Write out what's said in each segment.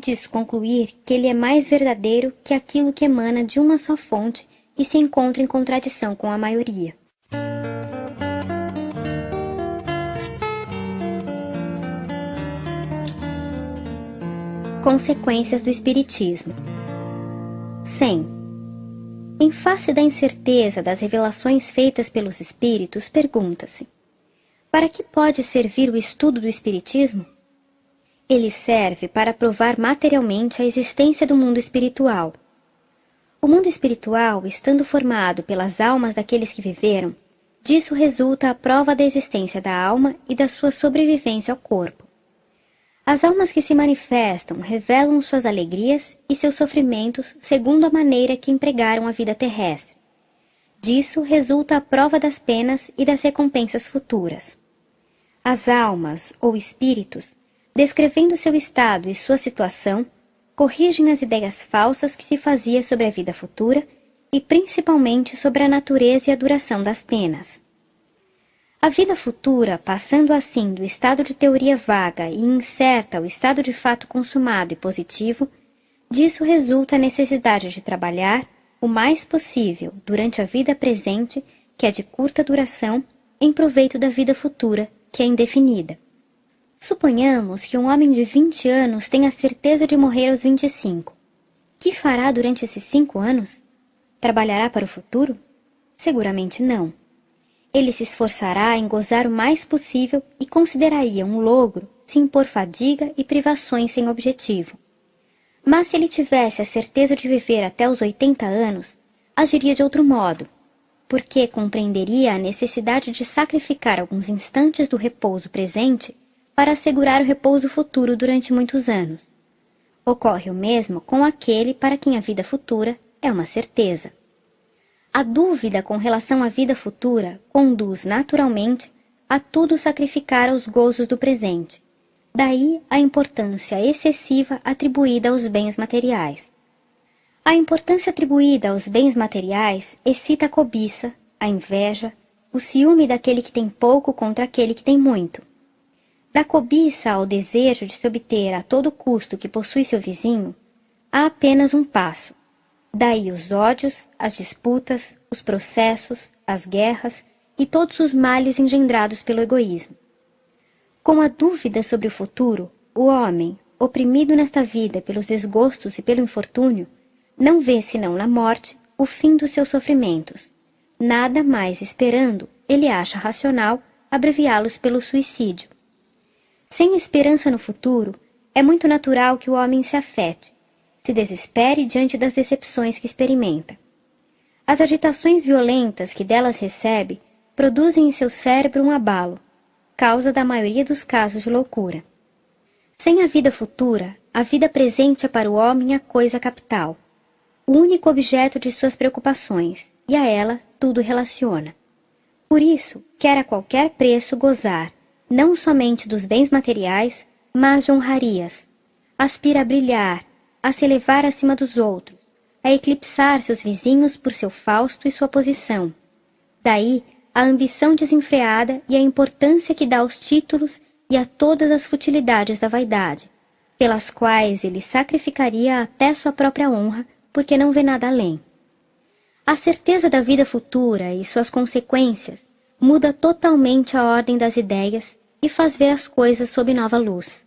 disso concluir que ele é mais verdadeiro que aquilo que emana de uma só fonte e se encontra em contradição com a maioria. Consequências do Espiritismo. 100. Em face da incerteza das revelações feitas pelos Espíritos, pergunta-se: para que pode servir o estudo do Espiritismo? Ele serve para provar materialmente a existência do mundo espiritual. O mundo espiritual, estando formado pelas almas daqueles que viveram, disso resulta a prova da existência da alma e da sua sobrevivência ao corpo. As almas que se manifestam revelam suas alegrias e seus sofrimentos segundo a maneira que empregaram a vida terrestre. Disso resulta a prova das penas e das recompensas futuras. As almas, ou espíritos, descrevendo seu estado e sua situação, corrigem as ideias falsas que se fazia sobre a vida futura e principalmente sobre a natureza e a duração das penas. A vida futura, passando assim do estado de teoria vaga e incerta ao estado de fato consumado e positivo, disso resulta a necessidade de trabalhar o mais possível durante a vida presente, que é de curta duração, em proveito da vida futura, que é indefinida. Suponhamos que um homem de 20 anos tenha a certeza de morrer aos 25. Que fará durante esses 5 anos? Trabalhará para o futuro? Seguramente não. Ele se esforçará em gozar o mais possível e consideraria um logro se impor fadiga e privações sem objetivo. Mas se ele tivesse a certeza de viver até os 80 anos, agiria de outro modo, porque compreenderia a necessidade de sacrificar alguns instantes do repouso presente para assegurar o repouso futuro durante muitos anos. Ocorre o mesmo com aquele para quem a vida futura é uma certeza. A dúvida com relação à vida futura conduz naturalmente a tudo sacrificar aos gozos do presente. Daí a importância excessiva atribuída aos bens materiais. A importância atribuída aos bens materiais excita a cobiça, a inveja, o ciúme daquele que tem pouco contra aquele que tem muito. Da cobiça ao desejo de se obter a todo custo que possui seu vizinho, há apenas um passo. Daí os ódios, as disputas, os processos, as guerras e todos os males engendrados pelo egoísmo. Com a dúvida sobre o futuro, o homem, oprimido nesta vida pelos desgostos e pelo infortúnio, não vê senão na morte o fim dos seus sofrimentos. Nada mais esperando, ele acha racional abreviá-los pelo suicídio. Sem esperança no futuro, é muito natural que o homem se afete, se desespere diante das decepções que experimenta. As agitações violentas que delas recebe produzem em seu cérebro um abalo, causa da maioria dos casos de loucura. Sem a vida futura, a vida presente é para o homem a coisa capital, o único objeto de suas preocupações, e a ela tudo relaciona. Por isso, quer a qualquer preço gozar, não somente dos bens materiais, mas de honrarias. Aspira a brilhar, a se elevar acima dos outros, a eclipsar seus vizinhos por seu fausto e sua posição. Daí a ambição desenfreada e a importância que dá aos títulos e a todas as futilidades da vaidade, pelas quais ele sacrificaria até sua própria honra, porque não vê nada além. A certeza da vida futura e suas consequências muda totalmente a ordem das ideias e faz ver as coisas sob nova luz.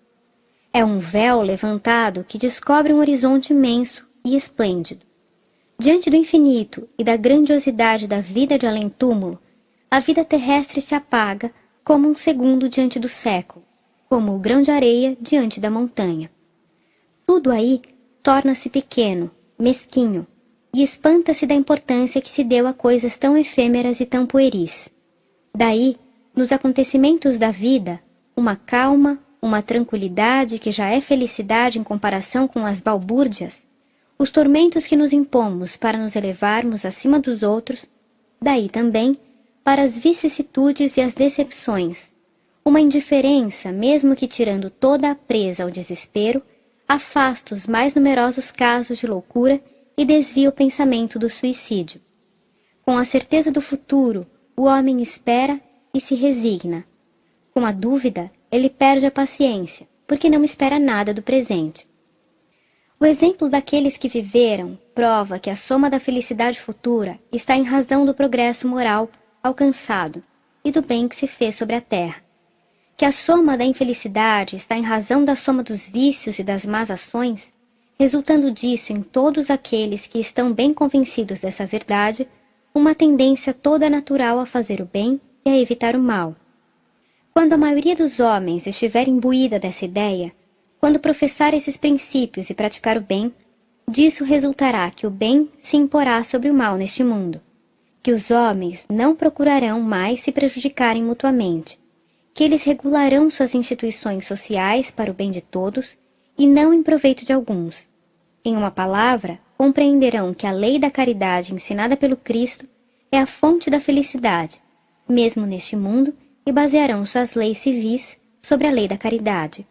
É um véu levantado que descobre um horizonte imenso e esplêndido. Diante do infinito e da grandiosidade da vida de além-túmulo, a vida terrestre se apaga como um segundo diante do século, como o grão de areia diante da montanha. Tudo aí torna-se pequeno, mesquinho, e espanta-se da importância que se deu a coisas tão efêmeras e tão pueris. Daí, nos acontecimentos da vida, uma calma, uma tranquilidade que já é felicidade em comparação com as balbúrdias, os tormentos que nos impomos para nos elevarmos acima dos outros, daí também para as vicissitudes e as decepções, uma indiferença, mesmo que tirando toda a presa ao desespero, afasta os mais numerosos casos de loucura e desvia o pensamento do suicídio. Com a certeza do futuro, o homem espera e se resigna. Com a dúvida, ele perde a paciência, porque não espera nada do presente. O exemplo daqueles que viveram prova que a soma da felicidade futura está em razão do progresso moral alcançado e do bem que se fez sobre a terra. Que a soma da infelicidade está em razão da soma dos vícios e das más ações, resultando disso em todos aqueles que estão bem convencidos dessa verdade, uma tendência toda natural a fazer o bem e a evitar o mal. Quando a maioria dos homens estiver imbuída dessa ideia, quando professar esses princípios e praticar o bem, disso resultará que o bem se imporá sobre o mal neste mundo, que os homens não procurarão mais se prejudicarem mutuamente, que eles regularão suas instituições sociais para o bem de todos e não em proveito de alguns. Em uma palavra, compreenderão que a lei da caridade ensinada pelo Cristo é a fonte da felicidade, mesmo neste mundo, e basearão suas leis civis sobre a lei da caridade.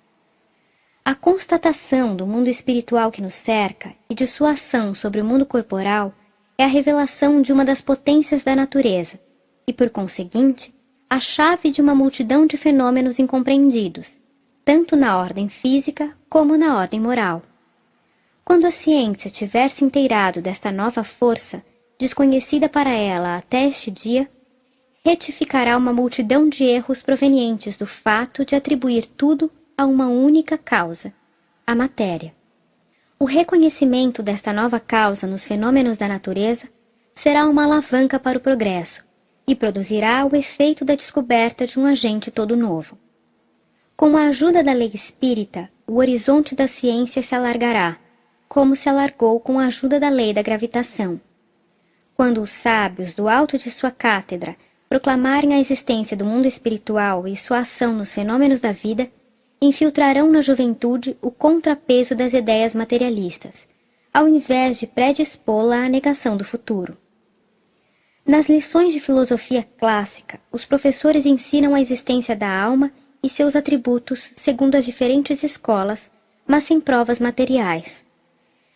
A constatação do mundo espiritual que nos cerca e de sua ação sobre o mundo corporal é a revelação de uma das potências da natureza e, por conseguinte, a chave de uma multidão de fenômenos incompreendidos, tanto na ordem física como na ordem moral. Quando a ciência tiver se inteirado desta nova força, desconhecida para ela até este dia, retificará uma multidão de erros provenientes do fato de atribuir tudo a uma única causa, a matéria. O reconhecimento desta nova causa nos fenômenos da natureza será uma alavanca para o progresso e produzirá o efeito da descoberta de um agente todo novo. Com a ajuda da lei espírita, o horizonte da ciência se alargará, como se alargou com a ajuda da lei da gravitação. Quando os sábios, do alto de sua cátedra, proclamarem a existência do mundo espiritual e sua ação nos fenômenos da vida, infiltrarão na juventude o contrapeso das ideias materialistas, ao invés de predispô-la à negação do futuro. Nas lições de filosofia clássica, os professores ensinam a existência da alma e seus atributos segundo as diferentes escolas, mas sem provas materiais.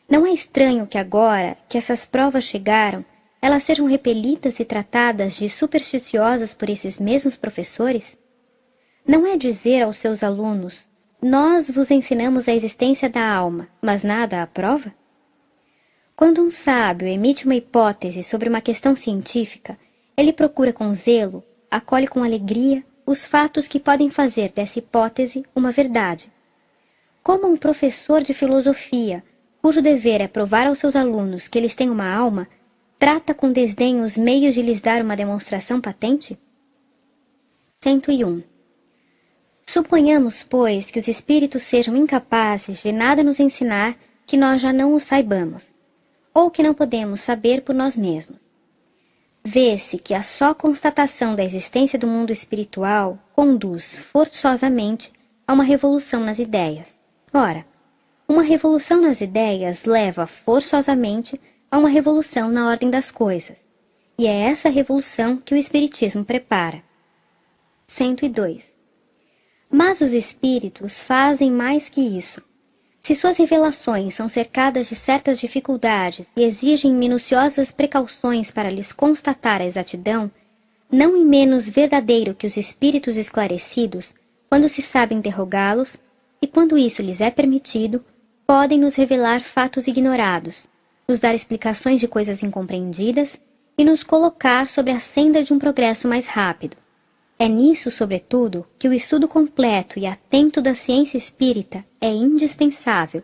Não é estranho que agora que essas provas chegaram, elas sejam repelidas e tratadas de supersticiosas por esses mesmos professores? Não é dizer aos seus alunos, nós vos ensinamos a existência da alma, mas nada à prova? Quando um sábio emite uma hipótese sobre uma questão científica, ele procura com zelo, acolhe com alegria os fatos que podem fazer dessa hipótese uma verdade. Como um professor de filosofia, cujo dever é provar aos seus alunos que eles têm uma alma, trata com desdém os meios de lhes dar uma demonstração patente? 101. Suponhamos, pois, que os espíritos sejam incapazes de nada nos ensinar que nós já não o saibamos, ou que não podemos saber por nós mesmos. Vê-se que a só constatação da existência do mundo espiritual conduz forçosamente a uma revolução nas ideias. Ora, uma revolução nas ideias leva forçosamente a uma revolução na ordem das coisas, e é essa revolução que o Espiritismo prepara. 102. Mas os espíritos fazem mais que isso. Se suas revelações são cercadas de certas dificuldades e exigem minuciosas precauções para lhes constatar a exatidão, não em menos verdadeiro que os espíritos esclarecidos, quando se sabe interrogá-los, e quando isso lhes é permitido, podem nos revelar fatos ignorados, nos dar explicações de coisas incompreendidas e nos colocar sobre a senda de um progresso mais rápido. É nisso, sobretudo, que o estudo completo e atento da ciência espírita é indispensável,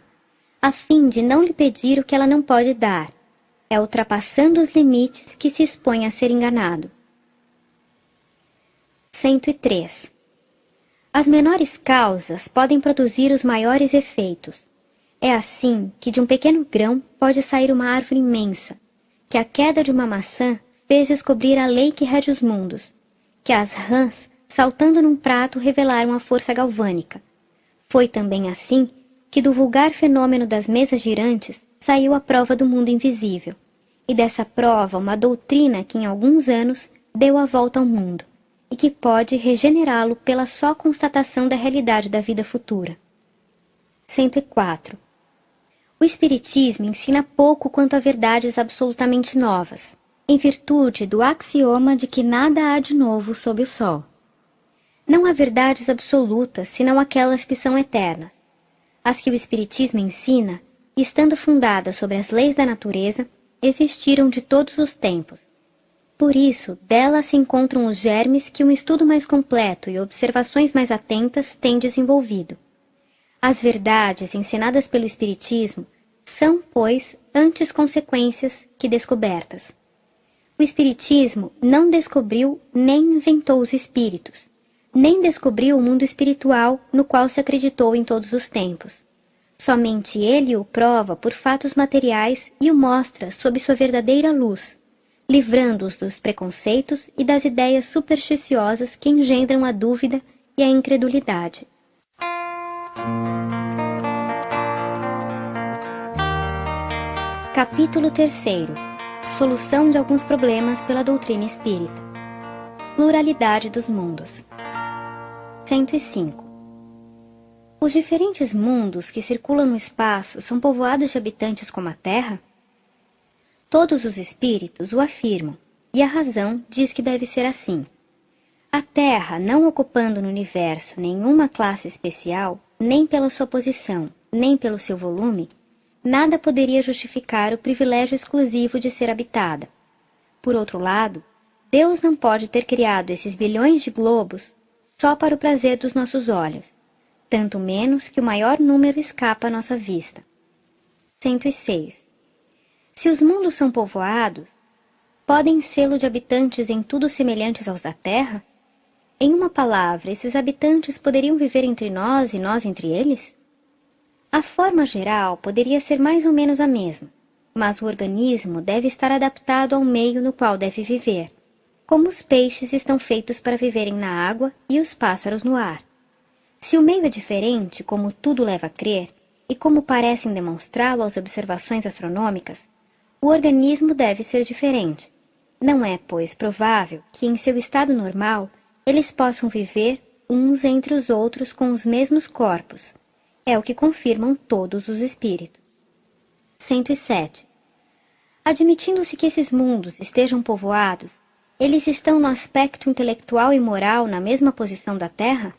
a fim de não lhe pedir o que ela não pode dar. É ultrapassando os limites que se expõe a ser enganado. 103. As menores causas podem produzir os maiores efeitos. É assim que de um pequeno grão pode sair uma árvore imensa, que a queda de uma maçã fez descobrir a lei que rege os mundos, que as rãs, saltando num prato, revelaram a força galvânica. Foi também assim que do vulgar fenômeno das mesas girantes saiu a prova do mundo invisível, e dessa prova uma doutrina que em alguns anos deu a volta ao mundo, e que pode regenerá-lo pela só constatação da realidade da vida futura. 104. O Espiritismo ensina pouco quanto a verdades absolutamente novas, em virtude do axioma de que nada há de novo sob o sol. Não há verdades absolutas, senão aquelas que são eternas. As que o Espiritismo ensina estando fundada sobre as leis da natureza, existiram de todos os tempos. Por isso, dela se encontram os germes que um estudo mais completo e observações mais atentas têm desenvolvido. As verdades ensinadas pelo Espiritismo são, pois, antes consequências que descobertas. O Espiritismo não descobriu nem inventou os espíritos, nem descobriu o mundo espiritual no qual se acreditou em todos os tempos. Somente ele o prova por fatos materiais e o mostra sob sua verdadeira luz, livrando-os dos preconceitos e das ideias supersticiosas que engendram a dúvida e a incredulidade. Capítulo 3. Solução de alguns problemas pela doutrina espírita. Pluralidade dos mundos. 105. Os diferentes mundos que circulam no espaço são povoados de habitantes como a Terra? Todos os espíritos o afirmam, e a razão diz que deve ser assim. A Terra, não ocupando no universo nenhuma classe especial, nem pela sua posição, nem pelo seu volume, nada poderia justificar o privilégio exclusivo de ser habitada. Por outro lado, Deus não pode ter criado esses bilhões de globos só para o prazer dos nossos olhos, tanto menos que o maior número escapa à nossa vista. 106. Se os mundos são povoados, podem sê-lo de habitantes em tudo semelhantes aos da Terra? Em uma palavra, esses habitantes poderiam viver entre nós e nós entre eles? A forma geral poderia ser mais ou menos a mesma, mas o organismo deve estar adaptado ao meio no qual deve viver, como os peixes estão feitos para viverem na água e os pássaros no ar. Se o meio é diferente, como tudo leva a crer, e como parecem demonstrá-lo as observações astronômicas, o organismo deve ser diferente. Não é, pois, provável que, em seu estado normal, eles possam viver uns entre os outros com os mesmos corpos. É o que confirmam todos os espíritos. 107. Admitindo-se que esses mundos estejam povoados, eles estão no aspecto intelectual e moral na mesma posição da Terra?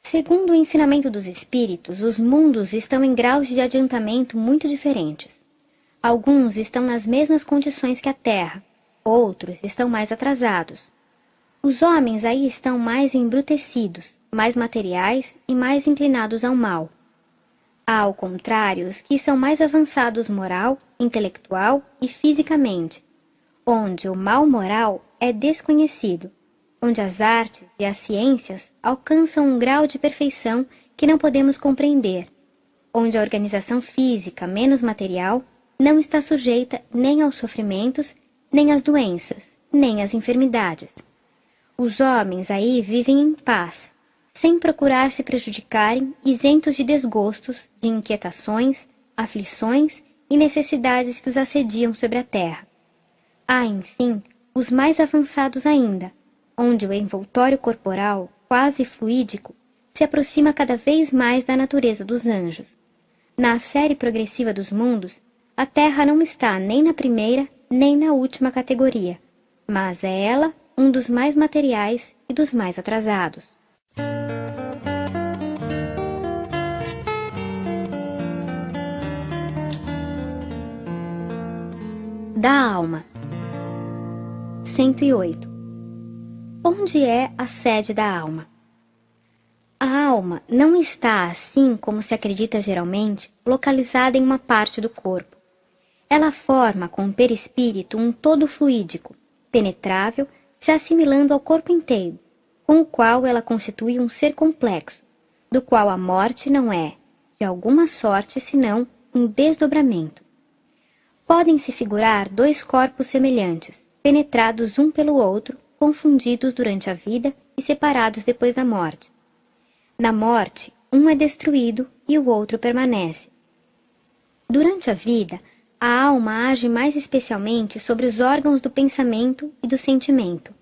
Segundo o ensinamento dos espíritos, os mundos estão em graus de adiantamento muito diferentes. Alguns estão nas mesmas condições que a Terra, outros estão mais atrasados. Os homens aí estão mais embrutecidos, mais materiais e mais inclinados ao mal. Há, ao contrário, os que são mais avançados moral, intelectual e fisicamente, onde o mal moral é desconhecido, onde as artes e as ciências alcançam um grau de perfeição que não podemos compreender, onde a organização física menos material não está sujeita nem aos sofrimentos, nem às doenças, nem às enfermidades. Os homens aí vivem em paz, sem procurar se prejudicarem, isentos de desgostos, de inquietações, aflições e necessidades que os assediam sobre a terra. Há, enfim, os mais avançados ainda, onde o envoltório corporal, quase fluídico, se aproxima cada vez mais da natureza dos anjos. Na série progressiva dos mundos, a Terra não está nem na primeira nem na última categoria, mas é ela um dos mais materiais e dos mais atrasados. Da alma. 108. Onde é a sede da alma? A alma não está, assim como se acredita geralmente, localizada em uma parte do corpo. Ela forma com o perispírito um todo fluídico, penetrável, se assimilando ao corpo inteiro, com o qual ela constitui um ser complexo, do qual a morte não é, de alguma sorte, senão um desdobramento. Podem-se figurar dois corpos semelhantes, penetrados um pelo outro, confundidos durante a vida e separados depois da morte. Na morte, um é destruído e o outro permanece. Durante a vida, a alma age mais especialmente sobre os órgãos do pensamento e do sentimento.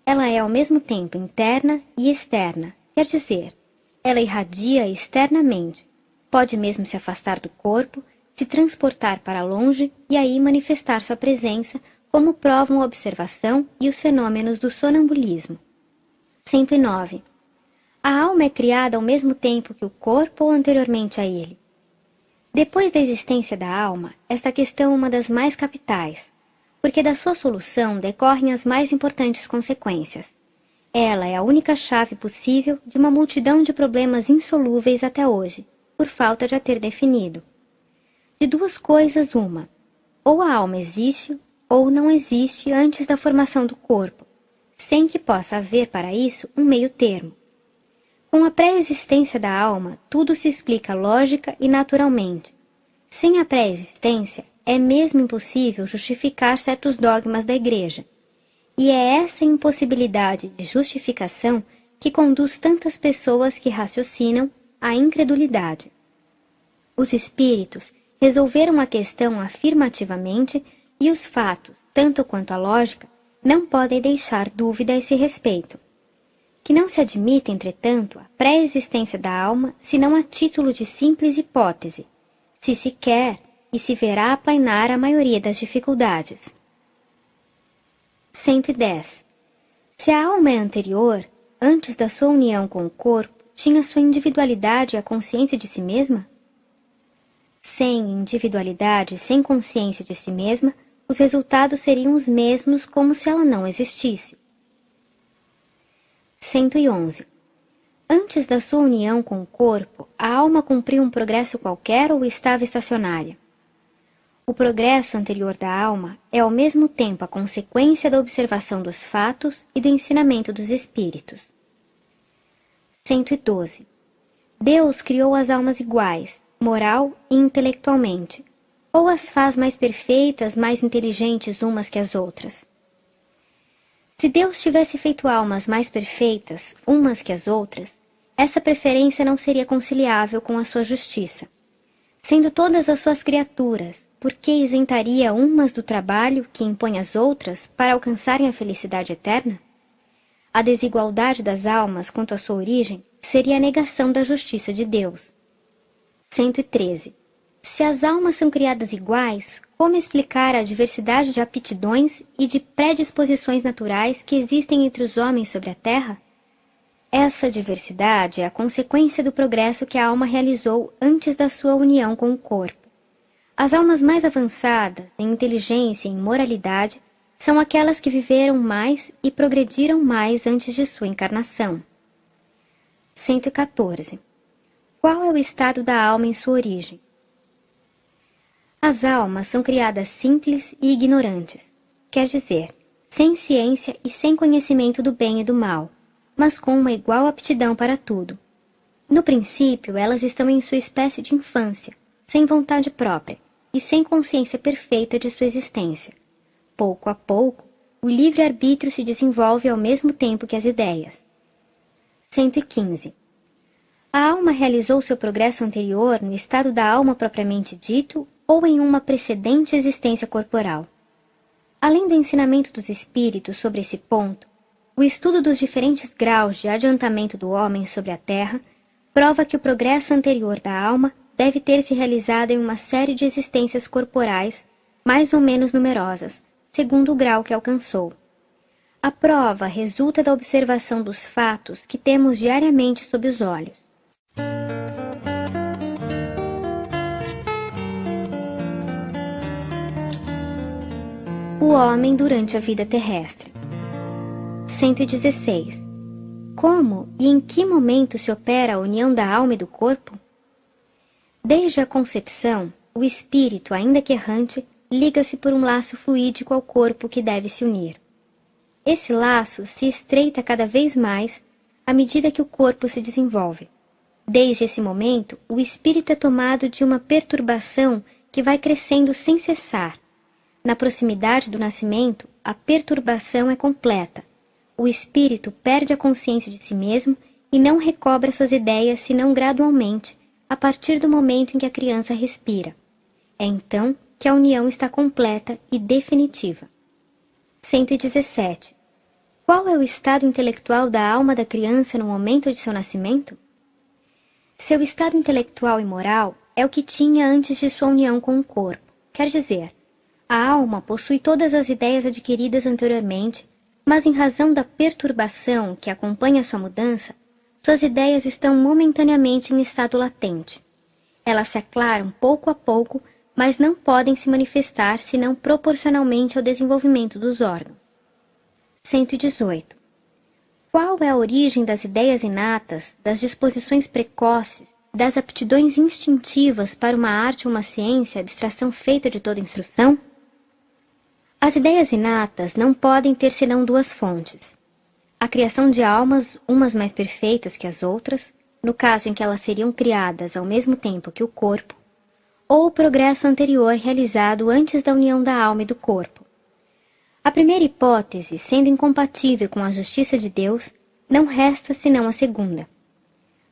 Ela é ao mesmo tempo interna e externa, quer dizer, ela irradia externamente, pode mesmo se afastar do corpo, se transportar para longe e aí manifestar sua presença, como provam a observação e os fenômenos do sonambulismo. 109. A alma é criada ao mesmo tempo que o corpo ou anteriormente a ele? Depois da existência da alma, esta questão é uma das mais capitais, porque da sua solução decorrem as mais importantes consequências. Ela é a única chave possível de uma multidão de problemas insolúveis até hoje, por falta de a ter definido. De duas coisas uma, ou a alma existe, ou não existe antes da formação do corpo, sem que possa haver para isso um meio termo. Com a pré-existência da alma, tudo se explica lógica e naturalmente. Sem a pré-existência, é mesmo impossível justificar certos dogmas da Igreja. E é essa impossibilidade de justificação que conduz tantas pessoas que raciocinam à incredulidade. Os espíritos resolveram a questão afirmativamente e os fatos, tanto quanto a lógica, não podem deixar dúvida a esse respeito. Que não se admite, entretanto, a pré-existência da alma senão a título de simples hipótese, se se quer e se verá aplainar a maioria das dificuldades. 110. Se a alma é anterior, antes da sua união com o corpo, tinha sua individualidade e a consciência de si mesma? Sem individualidade e sem consciência de si mesma, os resultados seriam os mesmos como se ela não existisse. 111. Antes da sua união com o corpo, a alma cumpriu um progresso qualquer ou estava estacionária? O progresso anterior da alma é ao mesmo tempo a consequência da observação dos fatos e do ensinamento dos espíritos. 112. Deus criou as almas iguais, moral e intelectualmente, ou as faz mais perfeitas, mais inteligentes umas que as outras? Se Deus tivesse feito almas mais perfeitas, umas que as outras, essa preferência não seria conciliável com a sua justiça. Sendo todas as suas criaturas, por que isentaria umas do trabalho que impõe às outras para alcançarem a felicidade eterna? A desigualdade das almas quanto à sua origem seria a negação da justiça de Deus. 113. Se as almas são criadas iguais, como explicar a diversidade de aptidões e de predisposições naturais que existem entre os homens sobre a Terra? Essa diversidade é a consequência do progresso que a alma realizou antes da sua união com o corpo. As almas mais avançadas em inteligência e em moralidade são aquelas que viveram mais e progrediram mais antes de sua encarnação. 114. Qual é o estado da alma em sua origem? As almas são criadas simples e ignorantes, quer dizer, sem ciência e sem conhecimento do bem e do mal, mas com uma igual aptidão para tudo. No princípio, elas estão em sua espécie de infância, sem vontade própria e sem consciência perfeita de sua existência. Pouco a pouco, o livre-arbítrio se desenvolve ao mesmo tempo que as ideias. 115. A alma realizou seu progresso anterior no estado da alma propriamente dito ou em uma precedente existência corporal? Além do ensinamento dos espíritos sobre esse ponto, o estudo dos diferentes graus de adiantamento do homem sobre a Terra prova que o progresso anterior da alma deve ter se realizado em uma série de existências corporais mais ou menos numerosas, segundo o grau que alcançou. A prova resulta da observação dos fatos que temos diariamente sob os olhos. O homem durante a vida terrestre. 116. Como e em que momento se opera a união da alma e do corpo? Desde a concepção, o espírito, ainda que errante, liga-se por um laço fluídico ao corpo que deve se unir. Esse laço se estreita cada vez mais à medida que o corpo se desenvolve. Desde esse momento, o espírito é tomado de uma perturbação que vai crescendo sem cessar. Na proximidade do nascimento, a perturbação é completa. O espírito perde a consciência de si mesmo e não recobra suas ideias senão gradualmente, a partir do momento em que a criança respira. É então que a união está completa e definitiva. 117. Qual é o estado intelectual da alma da criança no momento de seu nascimento? Seu estado intelectual e moral é o que tinha antes de sua união com o corpo. Quer dizer, a alma possui todas as ideias adquiridas anteriormente, mas em razão da perturbação que acompanha sua mudança, suas ideias estão momentaneamente em estado latente. Elas se aclaram pouco a pouco, mas não podem se manifestar senão proporcionalmente ao desenvolvimento dos órgãos. 118. Qual é a origem das ideias inatas, das disposições precoces, das aptidões instintivas para uma arte ou uma ciência, abstração feita de toda instrução? As ideias inatas não podem ter senão duas fontes. A criação de almas, umas mais perfeitas que as outras, no caso em que elas seriam criadas ao mesmo tempo que o corpo, ou o progresso anterior realizado antes da união da alma e do corpo. A primeira hipótese, sendo incompatível com a justiça de Deus, não resta senão a segunda.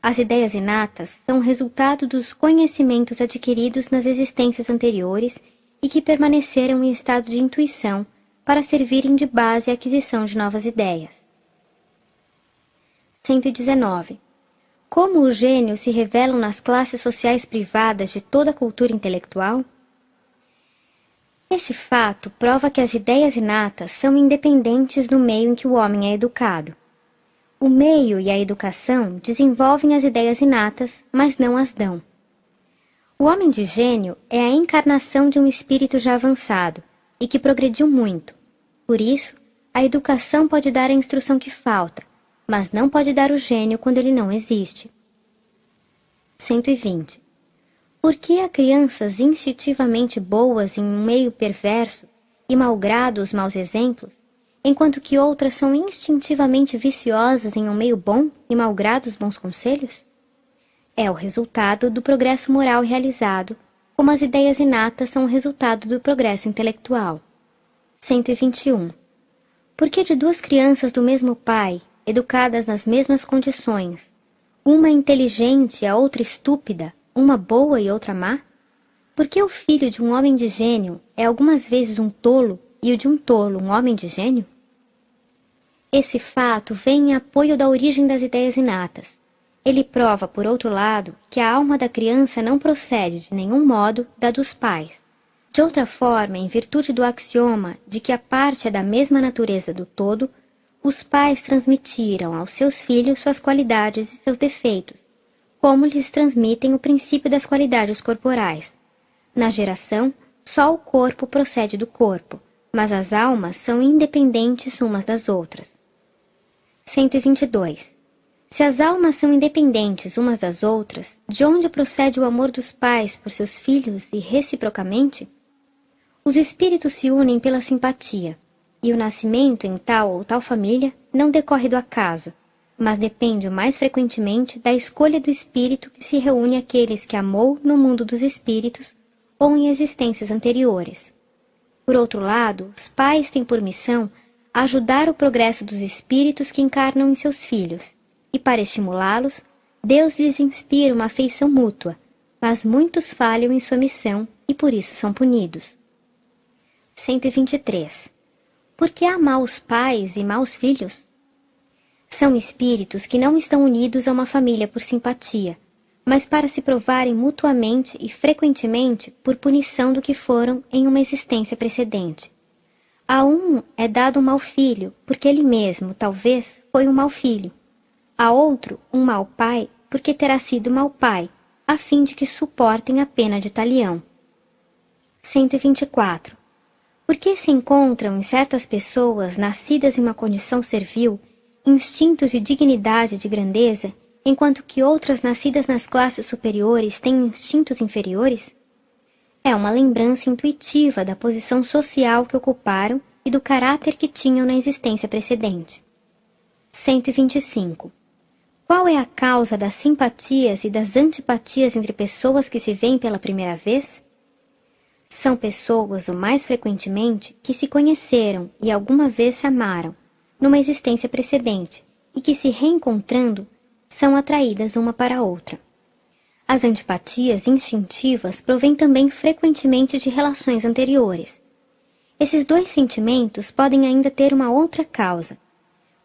As ideias inatas são resultado dos conhecimentos adquiridos nas existências anteriores e que permaneceram em estado de intuição para servirem de base à aquisição de novas ideias. 119. Como os gênios se revelam nas classes sociais privadas de toda a cultura intelectual? Esse fato prova que as ideias inatas são independentes do meio em que o homem é educado. O meio e a educação desenvolvem as ideias inatas, mas não as dão. O homem de gênio é a encarnação de um espírito já avançado e que progrediu muito. Por isso, a educação pode dar a instrução que falta, mas não pode dar o gênio quando ele não existe. 120. Por que há crianças instintivamente boas em um meio perverso e malgrado os maus exemplos, enquanto que outras são instintivamente viciosas em um meio bom e malgrado os bons conselhos? É o resultado do progresso moral realizado, como as ideias inatas são o resultado do progresso intelectual. 121. Por que de duas crianças do mesmo pai, educadas nas mesmas condições, uma inteligente e a outra estúpida, uma boa e outra má? Por que o filho de um homem de gênio é algumas vezes um tolo e o de um tolo um homem de gênio? Esse fato vem em apoio da origem das ideias inatas. Ele prova, por outro lado, que a alma da criança não procede de nenhum modo da dos pais. De outra forma, em virtude do axioma de que a parte é da mesma natureza do todo, os pais transmitiram aos seus filhos suas qualidades e seus defeitos, como lhes transmitem o princípio das qualidades corporais. Na geração, só o corpo procede do corpo, mas as almas são independentes umas das outras. 122. Se as almas são independentes umas das outras, de onde procede o amor dos pais por seus filhos e reciprocamente? Os espíritos se unem pela simpatia, e o nascimento em tal ou tal família não decorre do acaso, mas depende mais frequentemente da escolha do espírito que se reúne àqueles que amou no mundo dos espíritos ou em existências anteriores. Por outro lado, os pais têm por missão ajudar o progresso dos espíritos que encarnam em seus filhos, e para estimulá-los, Deus lhes inspira uma afeição mútua, mas muitos falham em sua missão e por isso são punidos. 123. Por que há maus pais e maus filhos? São espíritos que não estão unidos a uma família por simpatia, mas para se provarem mutuamente e frequentemente por punição do que foram em uma existência precedente. A um é dado um mau filho, porque ele mesmo, talvez, foi um mau filho. A outro, um mau pai, porque terá sido mau pai, a fim de que suportem a pena de talião. 124. Por que se encontram em certas pessoas, nascidas em uma condição servil, instintos de dignidade e de grandeza, enquanto que outras nascidas nas classes superiores têm instintos inferiores? É uma lembrança intuitiva da posição social que ocuparam e do caráter que tinham na existência precedente. 125. Qual é a causa das simpatias e das antipatias entre pessoas que se veem pela primeira vez? São pessoas, o mais frequentemente, que se conheceram e alguma vez se amaram, numa existência precedente, e que, se reencontrando, são atraídas uma para a outra. As antipatias instintivas provêm também frequentemente de relações anteriores. Esses dois sentimentos podem ainda ter uma outra causa.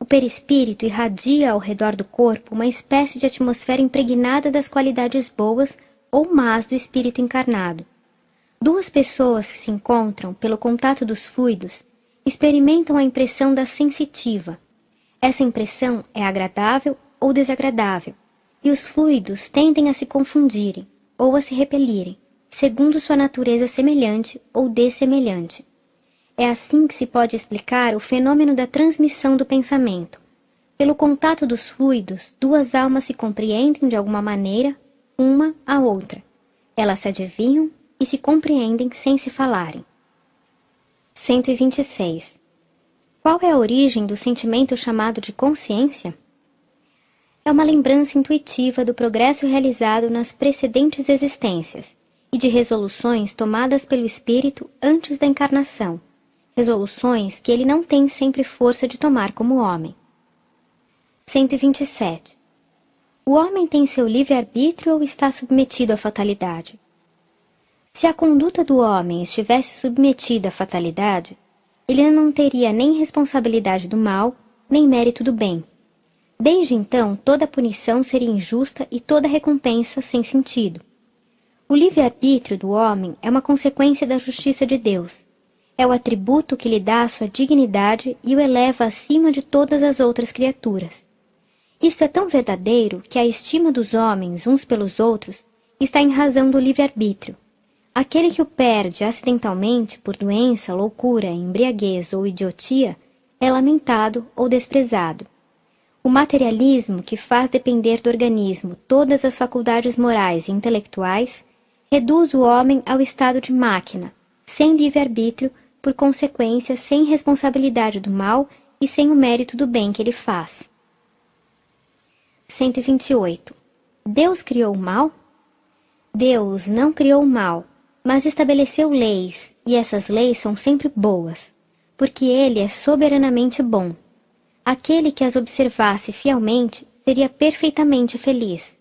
O perispírito irradia ao redor do corpo uma espécie de atmosfera impregnada das qualidades boas ou más do espírito encarnado. Duas pessoas que se encontram pelo contato dos fluidos experimentam a impressão da sensitiva. Essa impressão é agradável ou desagradável, e os fluidos tendem a se confundirem, ou a se repelirem, segundo sua natureza semelhante ou dessemelhante. É assim que se pode explicar o fenômeno da transmissão do pensamento. Pelo contato dos fluidos, duas almas se compreendem de alguma maneira, uma à outra. Elas se adivinham e se compreendem sem se falarem. 126. Qual é a origem do sentimento chamado de consciência? É uma lembrança intuitiva do progresso realizado nas precedentes existências e de resoluções tomadas pelo espírito antes da encarnação, resoluções que ele não tem sempre força de tomar como homem. 127. O homem tem seu livre-arbítrio ou está submetido à fatalidade? Se a conduta do homem estivesse submetida à fatalidade, ele não teria nem responsabilidade do mal, nem mérito do bem. Desde então, toda punição seria injusta e toda recompensa sem sentido. O livre-arbítrio do homem é uma consequência da justiça de Deus. É o atributo que lhe dá a sua dignidade e o eleva acima de todas as outras criaturas. Isto é tão verdadeiro que a estima dos homens uns pelos outros está em razão do livre-arbítrio. Aquele que o perde acidentalmente por doença, loucura, embriaguez ou idiotia é lamentado ou desprezado. O materialismo, que faz depender do organismo todas as faculdades morais e intelectuais, reduz o homem ao estado de máquina, sem livre-arbítrio, por consequência sem responsabilidade do mal e sem o mérito do bem que ele faz. 128. Deus criou o mal? Deus não criou o mal, mas estabeleceu leis, e essas leis são sempre boas, porque ele é soberanamente bom. Aquele que as observasse fielmente seria perfeitamente feliz,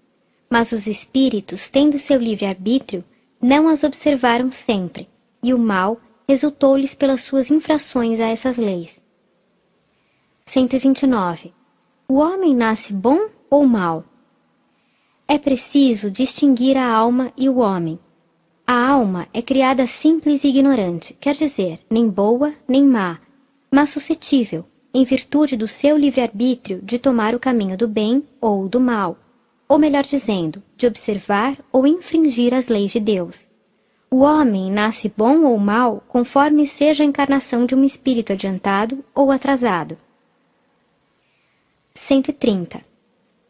mas os espíritos, tendo seu livre-arbítrio, não as observaram sempre, e o mal resultou-lhes pelas suas infrações a essas leis. 129. O homem nasce bom ou mal? É preciso distinguir a alma e o homem. A alma é criada simples e ignorante, quer dizer, nem boa nem má, mas suscetível, em virtude do seu livre-arbítrio, de tomar o caminho do bem ou do mal, ou melhor dizendo, de observar ou infringir as leis de Deus. O homem nasce bom ou mal conforme seja a encarnação de um espírito adiantado ou atrasado. 130.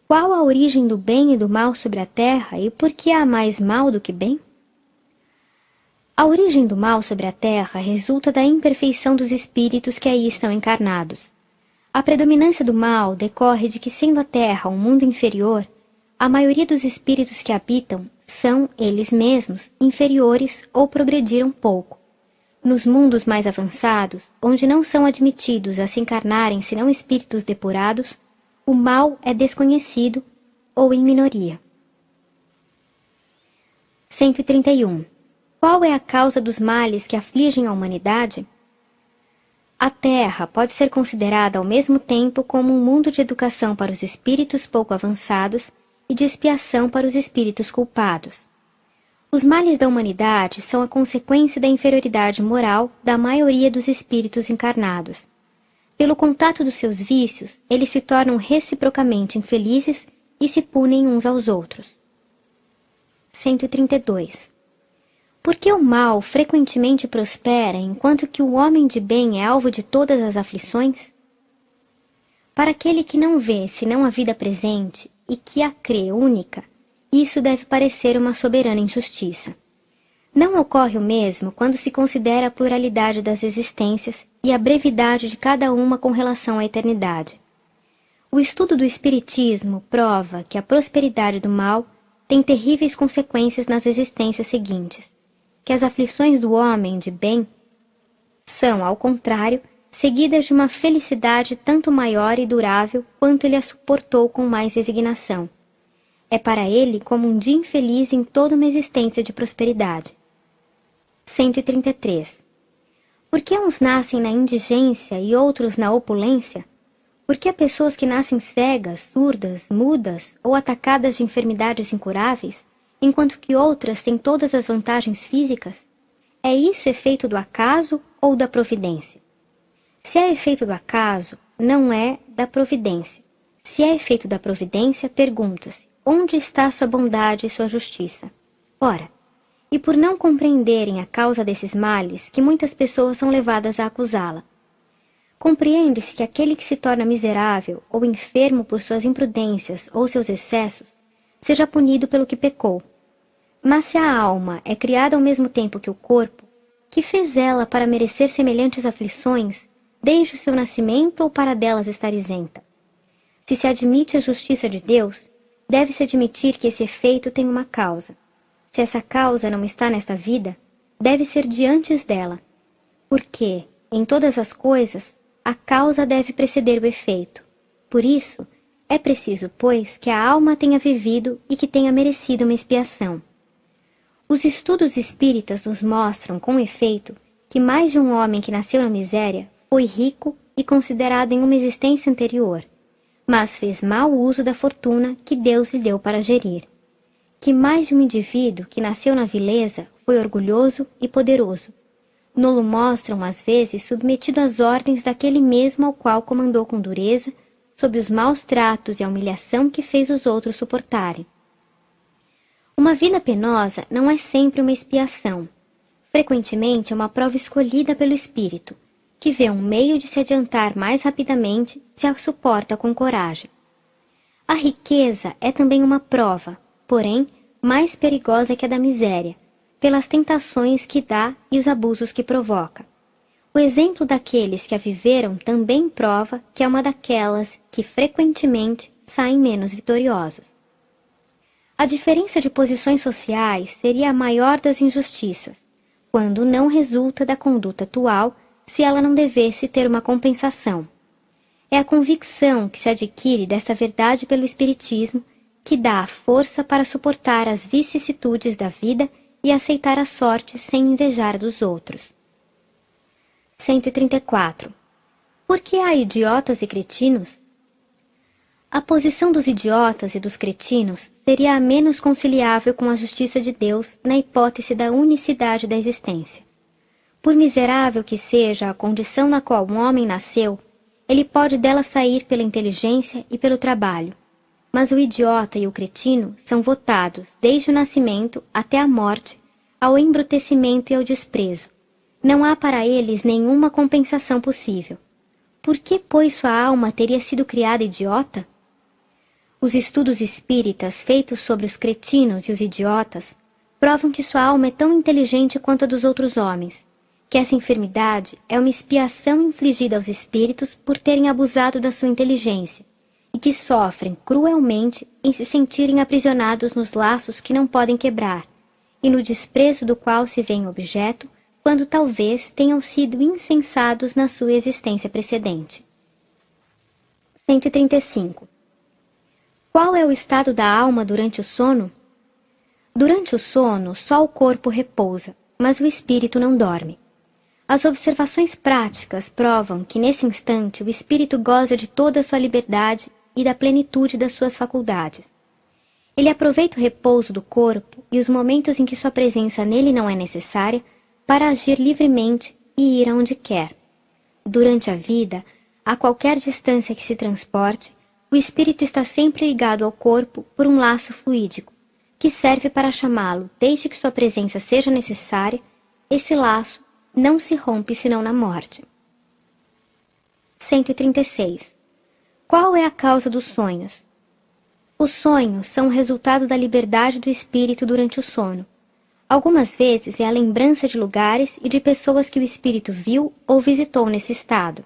Qual a origem do bem e do mal sobre a terra e por que há mais mal do que bem? A origem do mal sobre a terra resulta da imperfeição dos espíritos que aí estão encarnados. A predominância do mal decorre de que, sendo a terra um mundo inferior, a maioria dos espíritos que habitam são, eles mesmos, inferiores ou progrediram pouco. Nos mundos mais avançados, onde não são admitidos a se encarnarem senão espíritos depurados, o mal é desconhecido ou em minoria. 131. Qual é a causa dos males que afligem a humanidade? A Terra pode ser considerada ao mesmo tempo como um mundo de educação para os espíritos pouco avançados e de expiação para os espíritos culpados. Os males da humanidade são a consequência da inferioridade moral da maioria dos espíritos encarnados. Pelo contato dos seus vícios, eles se tornam reciprocamente infelizes e se punem uns aos outros. 132. Por que o mal frequentemente prospera enquanto que o homem de bem é alvo de todas as aflições? Para aquele que não vê senão a vida presente e que a crê única, isso deve parecer uma soberana injustiça. Não ocorre o mesmo quando se considera a pluralidade das existências e a brevidade de cada uma com relação à eternidade. O estudo do Espiritismo prova que a prosperidade do mal tem terríveis consequências nas existências seguintes, que as aflições do homem de bem são, ao contrário, seguidas de uma felicidade tanto maior e durável quanto ele a suportou com mais resignação. É para ele como um dia infeliz em toda uma existência de prosperidade. 133. Por que uns nascem na indigência e outros na opulência? Por que há pessoas que nascem cegas, surdas, mudas ou atacadas de enfermidades incuráveis, enquanto que outras têm todas as vantagens físicas? É isso efeito do acaso ou da providência? Se é efeito do acaso, não é da providência. Se é efeito da providência, pergunta-se, onde está sua bondade e sua justiça? Ora, e por não compreenderem a causa desses males que muitas pessoas são levadas a acusá-la. Compreende-se que aquele que se torna miserável ou enfermo por suas imprudências ou seus excessos seja punido pelo que pecou. Mas se a alma é criada ao mesmo tempo que o corpo, que fez ela para merecer semelhantes aflições, desde o seu nascimento ou para delas estar isenta? Se se admite a justiça de Deus, deve-se admitir que esse efeito tem uma causa. Se essa causa não está nesta vida, deve ser de antes dela, porque, em todas as coisas, a causa deve preceder o efeito. Por isso, é preciso, pois, que a alma tenha vivido e que tenha merecido uma expiação. Os estudos espíritas nos mostram, com efeito, que mais de um homem que nasceu na miséria foi rico e considerado em uma existência anterior, mas fez mau uso da fortuna que Deus lhe deu para gerir. Que mais de um indivíduo que nasceu na vileza foi orgulhoso e poderoso. Nolo mostram, às vezes, submetido às ordens daquele mesmo ao qual comandou com dureza, sob os maus tratos e a humilhação que fez os outros suportarem. Uma vida penosa não é sempre uma expiação. Frequentemente é uma prova escolhida pelo espírito, que vê um meio de se adiantar mais rapidamente se a suporta com coragem. A riqueza é também uma prova, porém, mais perigosa que a da miséria, pelas tentações que dá e os abusos que provoca. O exemplo daqueles que a viveram também prova que é uma daquelas que frequentemente saem menos vitoriosos. A diferença de posições sociais seria a maior das injustiças, quando não resulta da conduta atual, se ela não devesse ter uma compensação. É a convicção que se adquire desta verdade pelo Espiritismo que dá a força para suportar as vicissitudes da vida e aceitar a sorte sem invejar dos outros. 134. Por que há idiotas e cretinos? A posição dos idiotas e dos cretinos seria a menos conciliável com a justiça de Deus na hipótese da unicidade da existência. Por miserável que seja a condição na qual um homem nasceu, ele pode dela sair pela inteligência e pelo trabalho. Mas o idiota e o cretino são votados, desde o nascimento até a morte, ao embrutecimento e ao desprezo. Não há para eles nenhuma compensação possível. Por que, pois, sua alma teria sido criada idiota? Os estudos espíritas feitos sobre os cretinos e os idiotas provam que sua alma é tão inteligente quanto a dos outros homens, que essa enfermidade é uma expiação infligida aos espíritos por terem abusado da sua inteligência, e que sofrem cruelmente em se sentirem aprisionados nos laços que não podem quebrar, e no desprezo do qual se veem objeto, quando talvez tenham sido insensados na sua existência precedente. 135. Qual é o estado da alma durante o sono? Durante o sono, só o corpo repousa, mas o espírito não dorme. As observações práticas provam que nesse instante o espírito goza de toda a sua liberdade e da plenitude das suas faculdades. Ele aproveita o repouso do corpo e os momentos em que sua presença nele não é necessária para agir livremente e ir aonde quer. Durante a vida, a qualquer distância que se transporte, o espírito está sempre ligado ao corpo por um laço fluídico, que serve para chamá-lo desde que sua presença seja necessária. Esse laço não se rompe senão na morte. 136. Qual é a causa dos sonhos? Os sonhos são o resultado da liberdade do espírito durante o sono. Algumas vezes é a lembrança de lugares e de pessoas que o espírito viu ou visitou nesse estado.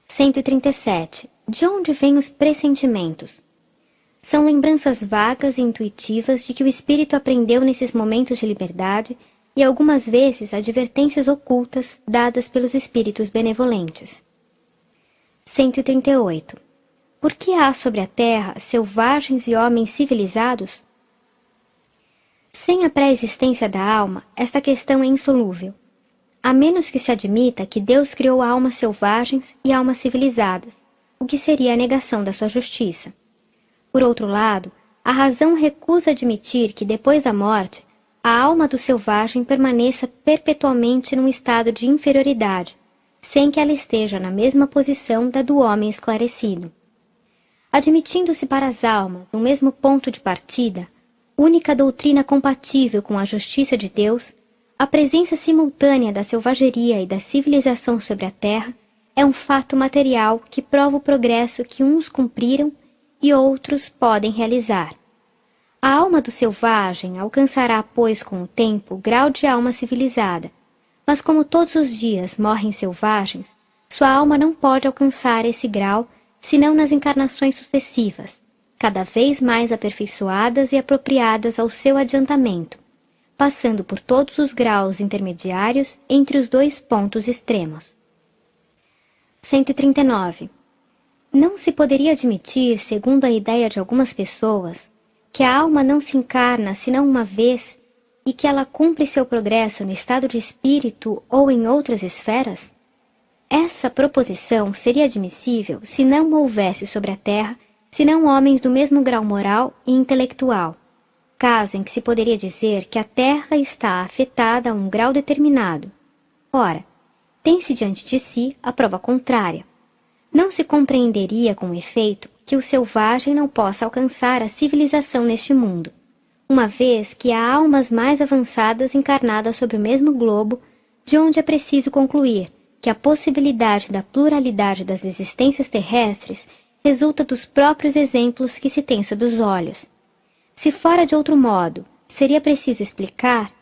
137. De onde vêm os pressentimentos? São lembranças vagas e intuitivas de que o espírito aprendeu nesses momentos de liberdade e algumas vezes advertências ocultas dadas pelos espíritos benevolentes. 138. Por que há sobre a terra selvagens e homens civilizados? Sem a pré-existência da alma, esta questão é insolúvel, a menos que se admita que Deus criou almas selvagens e almas civilizadas, o que seria a negação da sua justiça. Por outro lado, a razão recusa admitir que depois da morte, a alma do selvagem permaneça perpetuamente num estado de inferioridade, sem que ela esteja na mesma posição da do homem esclarecido. Admitindo-se para as almas o mesmo ponto de partida, única doutrina compatível com a justiça de Deus, a presença simultânea da selvageria e da civilização sobre a Terra é um fato material que prova o progresso que uns cumpriram e outros podem realizar. A alma do selvagem alcançará, pois, com o tempo, grau de alma civilizada, mas como todos os dias morrem selvagens, sua alma não pode alcançar esse grau senão nas encarnações sucessivas, cada vez mais aperfeiçoadas e apropriadas ao seu adiantamento, passando por todos os graus intermediários entre os dois pontos extremos. 139. Não se poderia admitir, segundo a ideia de algumas pessoas, que a alma não se encarna senão uma vez e que ela cumpre seu progresso no estado de espírito ou em outras esferas? Essa proposição seria admissível se não houvesse sobre a Terra senão homens do mesmo grau moral e intelectual, caso em que se poderia dizer que a Terra está afetada a um grau determinado. Ora, tem-se diante de si a prova contrária. Não se compreenderia com efeito que o selvagem não possa alcançar a civilização neste mundo, uma vez que há almas mais avançadas encarnadas sobre o mesmo globo, de onde é preciso concluir que a possibilidade da pluralidade das existências terrestres resulta dos próprios exemplos que se tem sob os olhos. Se fora de outro modo, seria preciso explicar,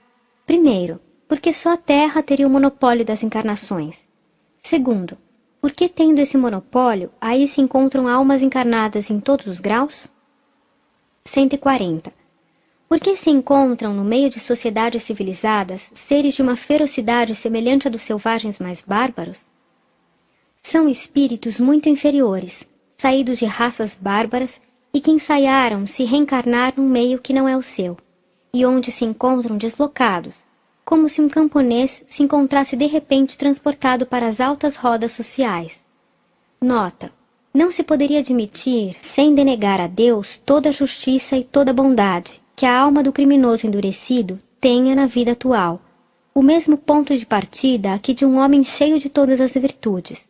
primeiro, porque só a Terra teria o monopólio das encarnações. Segundo, porque tendo esse monopólio, aí se encontram almas encarnadas em todos os graus? 140. Porque se encontram no meio de sociedades civilizadas seres de uma ferocidade semelhante à dos selvagens mais bárbaros? São espíritos muito inferiores, saídos de raças bárbaras e que ensaiaram se reencarnar num meio que não é o seu, e onde se encontram deslocados, como se um camponês se encontrasse de repente transportado para as altas rodas sociais. Nota: não se poderia admitir, sem denegar a Deus toda a justiça e toda a bondade que a alma do criminoso endurecido tenha na vida atual, o mesmo ponto de partida que de um homem cheio de todas as virtudes.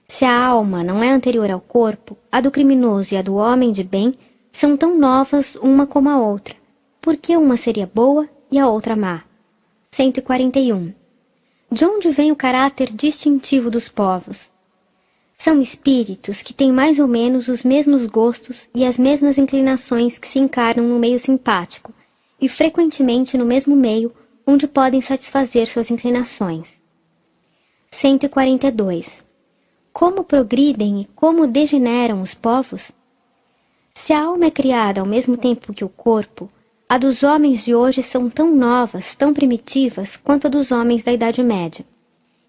Se a alma não é anterior ao corpo, a do criminoso e a do homem de bem são tão novas uma como a outra, porque uma seria boa e a outra má. 141. De onde vem o caráter distintivo dos povos? São espíritos que têm mais ou menos os mesmos gostos e as mesmas inclinações que se encarnam no meio simpático, e frequentemente no mesmo meio onde podem satisfazer suas inclinações. 142. Como progridem e como degeneram os povos? Se a alma é criada ao mesmo tempo que o corpo, a dos homens de hoje são tão novas, tão primitivas, quanto a dos homens da Idade Média.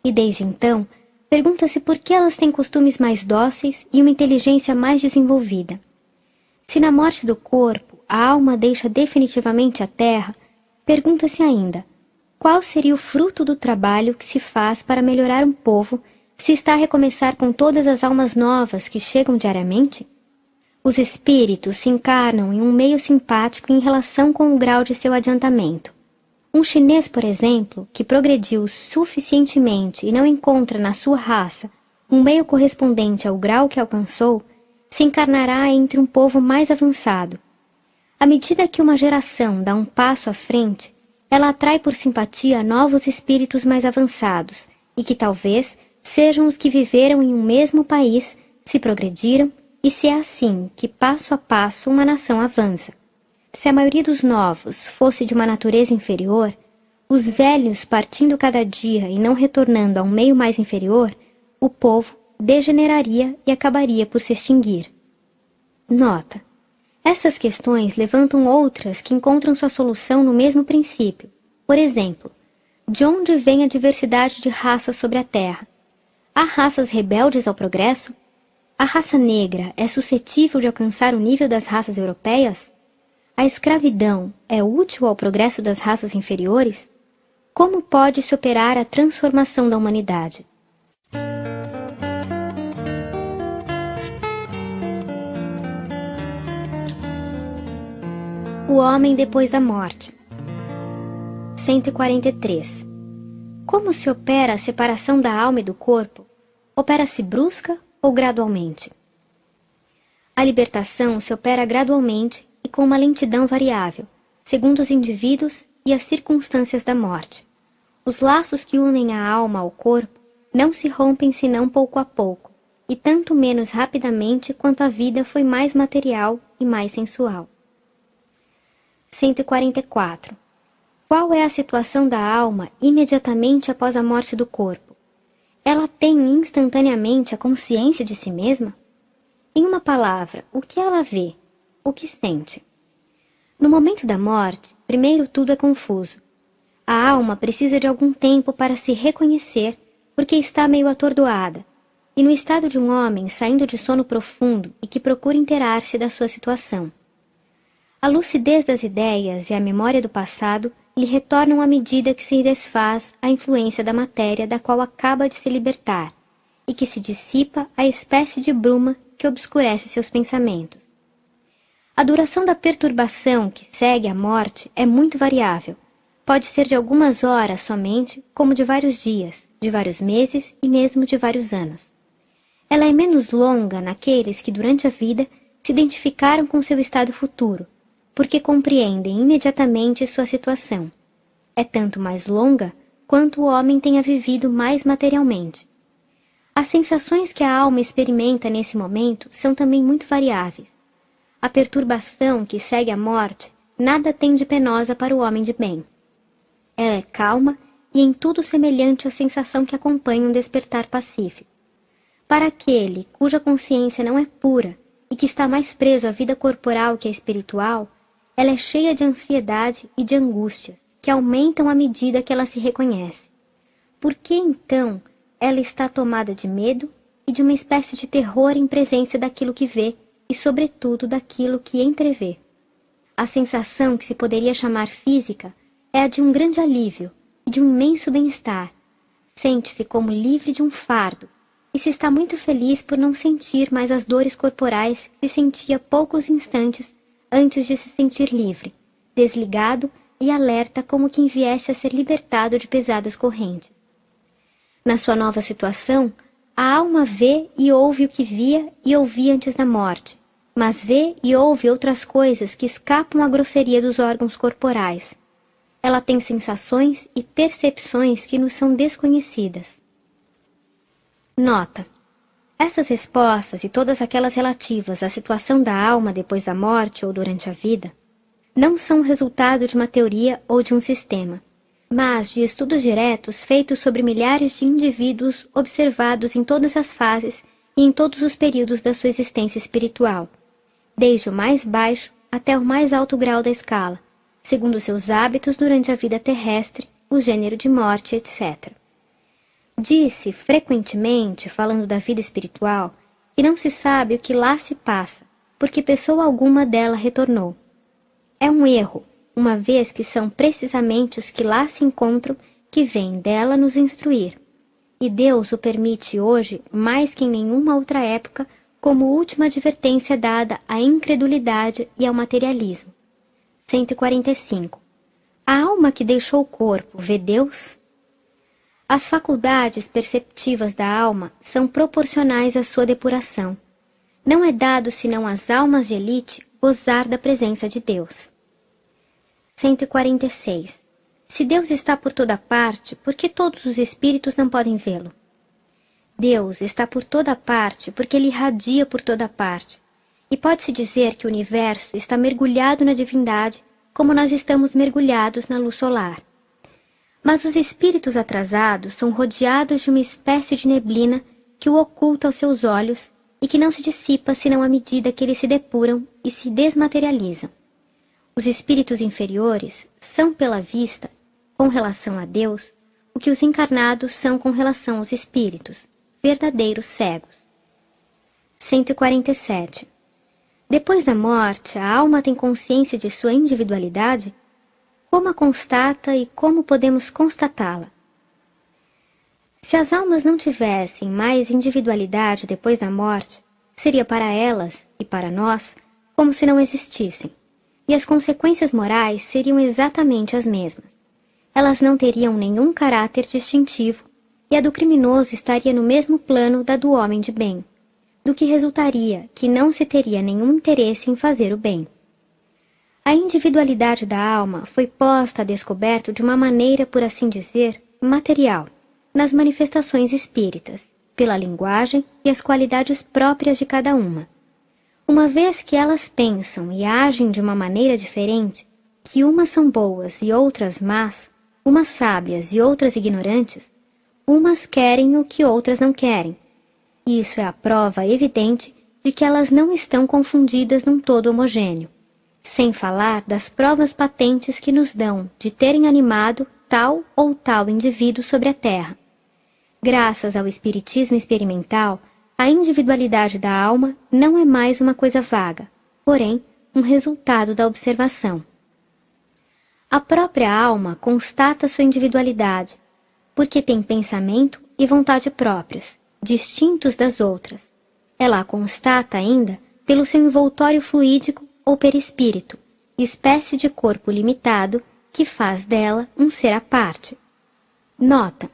E desde então, pergunta-se por que elas têm costumes mais dóceis e uma inteligência mais desenvolvida. Se na morte do corpo a alma deixa definitivamente a terra, pergunta-se ainda, qual seria o fruto do trabalho que se faz para melhorar um povo se está a recomeçar com todas as almas novas que chegam diariamente? Os espíritos se encarnam em um meio simpático em relação com o grau de seu adiantamento. Um chinês, por exemplo, que progrediu suficientemente e não encontra na sua raça um meio correspondente ao grau que alcançou, se encarnará entre um povo mais avançado. À medida que uma geração dá um passo à frente, ela atrai por simpatia novos espíritos mais avançados, e que talvez sejam os que viveram em um mesmo país, se progrediram, e se é assim que passo a passo uma nação avança. Se a maioria dos novos fosse de uma natureza inferior, os velhos partindo cada dia e não retornando a um meio mais inferior, o povo degeneraria e acabaria por se extinguir. Nota: essas questões levantam outras que encontram sua solução no mesmo princípio. Por exemplo, de onde vem a diversidade de raças sobre a Terra? Há raças rebeldes ao progresso? A raça negra é suscetível de alcançar o nível das raças europeias? A escravidão é útil ao progresso das raças inferiores? Como pode-se operar a transformação da humanidade? O homem depois da morte. 143. Como se opera a separação da alma e do corpo? Opera-se brusca ou gradualmente? A libertação se opera gradualmente e com uma lentidão variável, segundo os indivíduos e as circunstâncias da morte. Os laços que unem a alma ao corpo não se rompem senão pouco a pouco, e tanto menos rapidamente quanto a vida foi mais material e mais sensual. 144. Qual é a situação da alma imediatamente após a morte do corpo? Ela tem instantaneamente a consciência de si mesma? Em uma palavra, o que ela vê? O que sente? No momento da morte, primeiro tudo é confuso. A alma precisa de algum tempo para se reconhecer, porque está meio atordoada, e no estado de um homem saindo de sono profundo e que procura inteirar-se da sua situação. A lucidez das ideias e a memória do passado lhe retornam à medida que se desfaz a influência da matéria da qual acaba de se libertar, e que se dissipa a espécie de bruma que obscurece seus pensamentos. A duração da perturbação que segue à morte é muito variável. Pode ser de algumas horas somente, como de vários dias, de vários meses e mesmo de vários anos. Ela é menos longa naqueles que durante a vida se identificaram com seu estado futuro, porque compreendem imediatamente sua situação. É tanto mais longa quanto o homem tenha vivido mais materialmente. As sensações que a alma experimenta nesse momento são também muito variáveis. A perturbação que segue a morte nada tem de penosa para o homem de bem. Ela é calma e em tudo semelhante à sensação que acompanha um despertar pacífico. Para aquele cuja consciência não é pura e que está mais preso à vida corporal que à espiritual, ela é cheia de ansiedade e de angústias, que aumentam à medida que ela se reconhece. Por que, então, ela está tomada de medo e de uma espécie de terror em presença daquilo que vê e, sobretudo, daquilo que entrevê? A sensação que se poderia chamar física é a de um grande alívio e de um imenso bem-estar. Sente-se como livre de um fardo e se está muito feliz por não sentir mais as dores corporais que se sentia poucos instantes antes de se sentir livre, desligado e alerta como quem viesse a ser libertado de pesadas correntes. Na sua nova situação, a alma vê e ouve o que via e ouvia antes da morte, mas vê e ouve outras coisas que escapam à grosseria dos órgãos corporais. Ela tem sensações e percepções que nos são desconhecidas. Nota: essas respostas e todas aquelas relativas à situação da alma depois da morte ou durante a vida não são resultado de uma teoria ou de um sistema, mas de estudos diretos feitos sobre milhares de indivíduos observados em todas as fases e em todos os períodos da sua existência espiritual, desde o mais baixo até o mais alto grau da escala, segundo seus hábitos durante a vida terrestre, o gênero de morte, etc. Disse frequentemente, falando da vida espiritual, que não se sabe o que lá se passa, porque pessoa alguma dela retornou. É um erro, uma vez que são precisamente os que lá se encontram que vêm dela nos instruir. E Deus o permite hoje mais que em nenhuma outra época como última advertência dada à incredulidade e ao materialismo. 145. A alma que deixou o corpo vê Deus? As faculdades perceptivas da alma são proporcionais à sua depuração. Não é dado senão às almas de elite gozar da presença de Deus. 146. Se Deus está por toda parte, por que todos os espíritos não podem vê-lo? Deus está por toda parte porque ele irradia por toda parte, e pode-se dizer que o universo está mergulhado na divindade como nós estamos mergulhados na luz solar. Mas os espíritos atrasados são rodeados de uma espécie de neblina que o oculta aos seus olhos e que não se dissipa senão à medida que eles se depuram e se desmaterializam. Os espíritos inferiores são, pela vista, com relação a Deus, o que os encarnados são com relação aos espíritos, verdadeiros cegos. 147. Depois da morte, a alma tem consciência de sua individualidade? Como a constata e como podemos constatá-la? Se as almas não tivessem mais individualidade depois da morte, seria para elas e para nós como se não existissem, e as consequências morais seriam exatamente as mesmas. Elas não teriam nenhum caráter distintivo, e a do criminoso estaria no mesmo plano da do homem de bem, do que resultaria que não se teria nenhum interesse em fazer o bem. A individualidade da alma foi posta a descoberto de uma maneira, por assim dizer, material, nas manifestações espíritas, pela linguagem e as qualidades próprias de cada uma vez que elas pensam e agem de uma maneira diferente, que umas são boas e outras más, umas sábias e outras ignorantes, umas querem o que outras não querem. Isso é a prova evidente de que elas não estão confundidas num todo homogêneo, sem falar das provas patentes que nos dão de terem animado tal ou tal indivíduo sobre a Terra. Graças ao espiritismo experimental, a individualidade da alma não é mais uma coisa vaga, porém, um resultado da observação. A própria alma constata sua individualidade, porque tem pensamento e vontade próprios, distintos das outras. Ela a constata ainda pelo seu envoltório fluídico ou perispírito, espécie de corpo limitado que faz dela um ser à parte. Nota: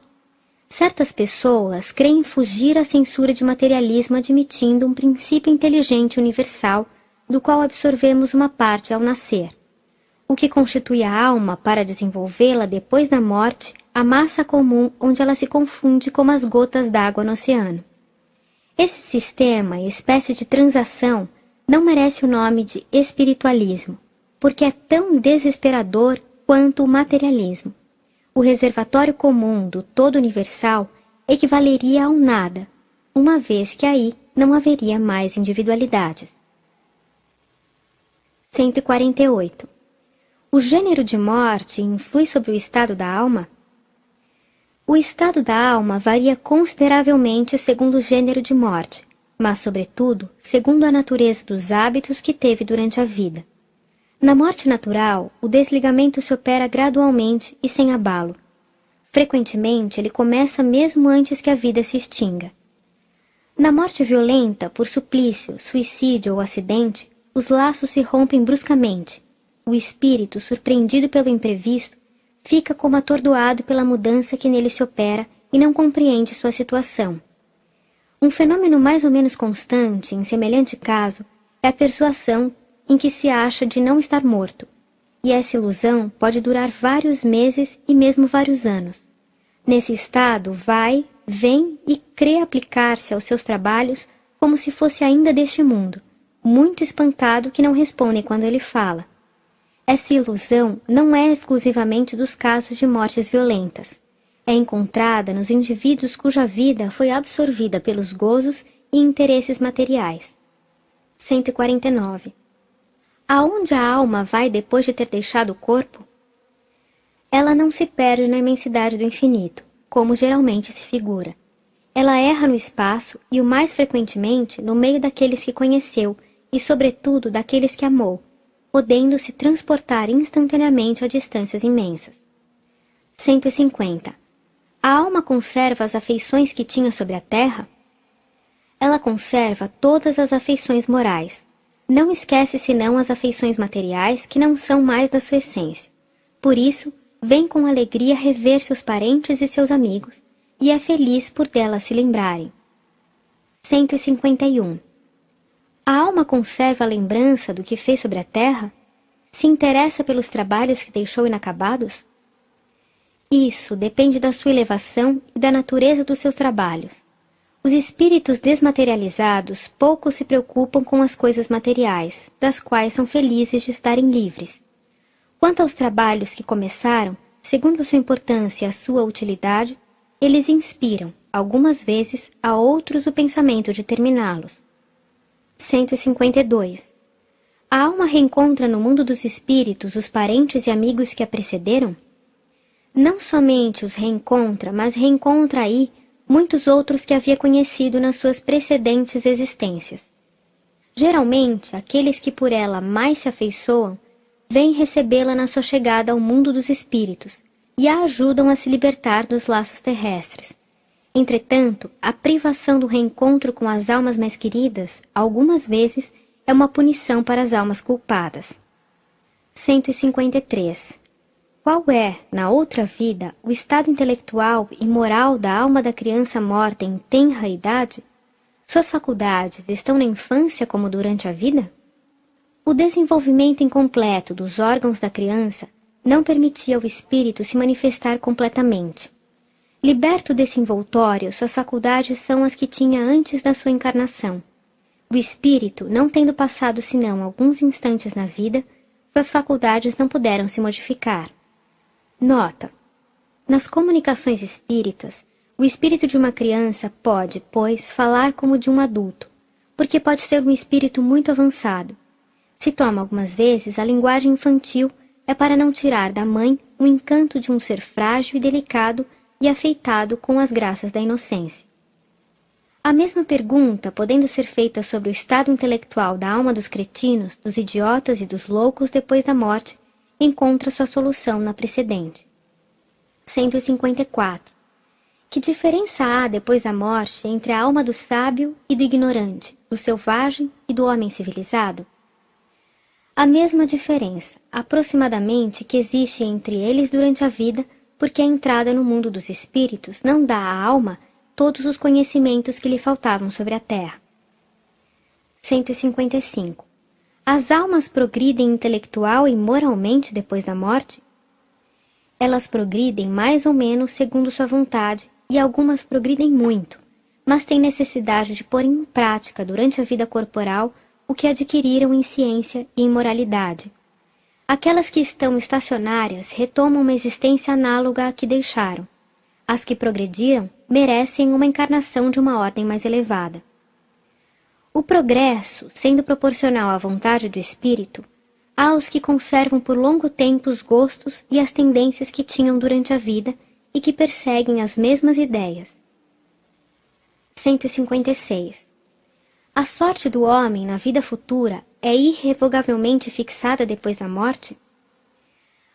certas pessoas creem fugir à censura de materialismo admitindo um princípio inteligente universal do qual absorvemos uma parte ao nascer. O que constitui a alma para desenvolvê-la depois da morte, a massa comum onde ela se confunde como as gotas d'água no oceano. Esse sistema, espécie de transação, não merece o nome de espiritualismo, porque é tão desesperador quanto o materialismo. O reservatório comum do todo universal equivaleria a um nada, uma vez que aí não haveria mais individualidades. 148. O gênero de morte influi sobre o estado da alma? O estado da alma varia consideravelmente segundo o gênero de morte, mas, sobretudo, segundo a natureza dos hábitos que teve durante a vida. Na morte natural, o desligamento se opera gradualmente e sem abalo. Frequentemente, ele começa mesmo antes que a vida se extinga. Na morte violenta, por suplício, suicídio ou acidente, os laços se rompem bruscamente. O espírito, surpreendido pelo imprevisto, fica como atordoado pela mudança que nele se opera e não compreende sua situação. Um fenômeno mais ou menos constante, em semelhante caso, é a persuasão em que se acha de não estar morto, e essa ilusão pode durar vários meses e mesmo vários anos. Nesse estado, vai, vem e crê aplicar-se aos seus trabalhos como se fosse ainda deste mundo, muito espantado que não responde quando ele fala. Essa ilusão não é exclusivamente dos casos de mortes violentas. É encontrada nos indivíduos cuja vida foi absorvida pelos gozos e interesses materiais. 149. Aonde a alma vai depois de ter deixado o corpo? Ela não se perde na imensidade do infinito, como geralmente se figura. Ela erra no espaço e, o mais frequentemente, no meio daqueles que conheceu e, sobretudo, daqueles que amou, podendo se transportar instantaneamente a distâncias imensas. 150. A alma conserva as afeições que tinha sobre a terra? Ela conserva todas as afeições morais. Não esquece senão as afeições materiais que não são mais da sua essência. Por isso, vem com alegria rever seus parentes e seus amigos, e é feliz por delas se lembrarem. 151. A alma conserva a lembrança do que fez sobre a terra? Se interessa pelos trabalhos que deixou inacabados? Isso depende da sua elevação e da natureza dos seus trabalhos. Os espíritos desmaterializados pouco se preocupam com as coisas materiais, das quais são felizes de estarem livres. Quanto aos trabalhos que começaram, segundo a sua importância e a sua utilidade, eles inspiram, algumas vezes, a outros o pensamento de terminá-los. 152. A alma reencontra no mundo dos espíritos os parentes e amigos que a precederam? Não somente os reencontra, mas reencontra aí muitos outros que havia conhecido nas suas precedentes existências. Geralmente, aqueles que por ela mais se afeiçoam, vêm recebê-la na sua chegada ao mundo dos espíritos e a ajudam a se libertar dos laços terrestres. Entretanto, a privação do reencontro com as almas mais queridas, algumas vezes, é uma punição para as almas culpadas. 153. Qual é, na outra vida, o estado intelectual e moral da alma da criança morta em tenra idade? Suas faculdades estão na infância como durante a vida? O desenvolvimento incompleto dos órgãos da criança não permitia ao espírito se manifestar completamente. Liberto desse envoltório, suas faculdades são as que tinha antes da sua encarnação. O espírito, não tendo passado senão alguns instantes na vida, suas faculdades não puderam se modificar. Nota: nas comunicações espíritas, o espírito de uma criança pode, pois, falar como de um adulto, porque pode ser um espírito muito avançado. Se toma algumas vezes a linguagem infantil, é para não tirar da mãe o encanto de um ser frágil e delicado e afeitado com as graças da inocência. A mesma pergunta, podendo ser feita sobre o estado intelectual da alma dos cretinos, dos idiotas e dos loucos depois da morte, encontra sua solução na precedente. 154. Que diferença há depois da morte entre a alma do sábio e do ignorante, do selvagem e do homem civilizado? A mesma diferença, aproximadamente, que existe entre eles durante a vida, porque a entrada no mundo dos espíritos não dá à alma todos os conhecimentos que lhe faltavam sobre a terra. 155. As almas progridem intelectual e moralmente depois da morte? Elas progridem mais ou menos segundo sua vontade, e algumas progridem muito, mas têm necessidade de pôr em prática durante a vida corporal o que adquiriram em ciência e em moralidade. Aquelas que estão estacionárias retomam uma existência análoga à que deixaram. As que progrediram merecem uma encarnação de uma ordem mais elevada. O progresso, sendo proporcional à vontade do espírito, há os que conservam por longo tempo os gostos e as tendências que tinham durante a vida e que perseguem as mesmas ideias. 156. A sorte do homem na vida futura é irrevogavelmente fixada depois da morte?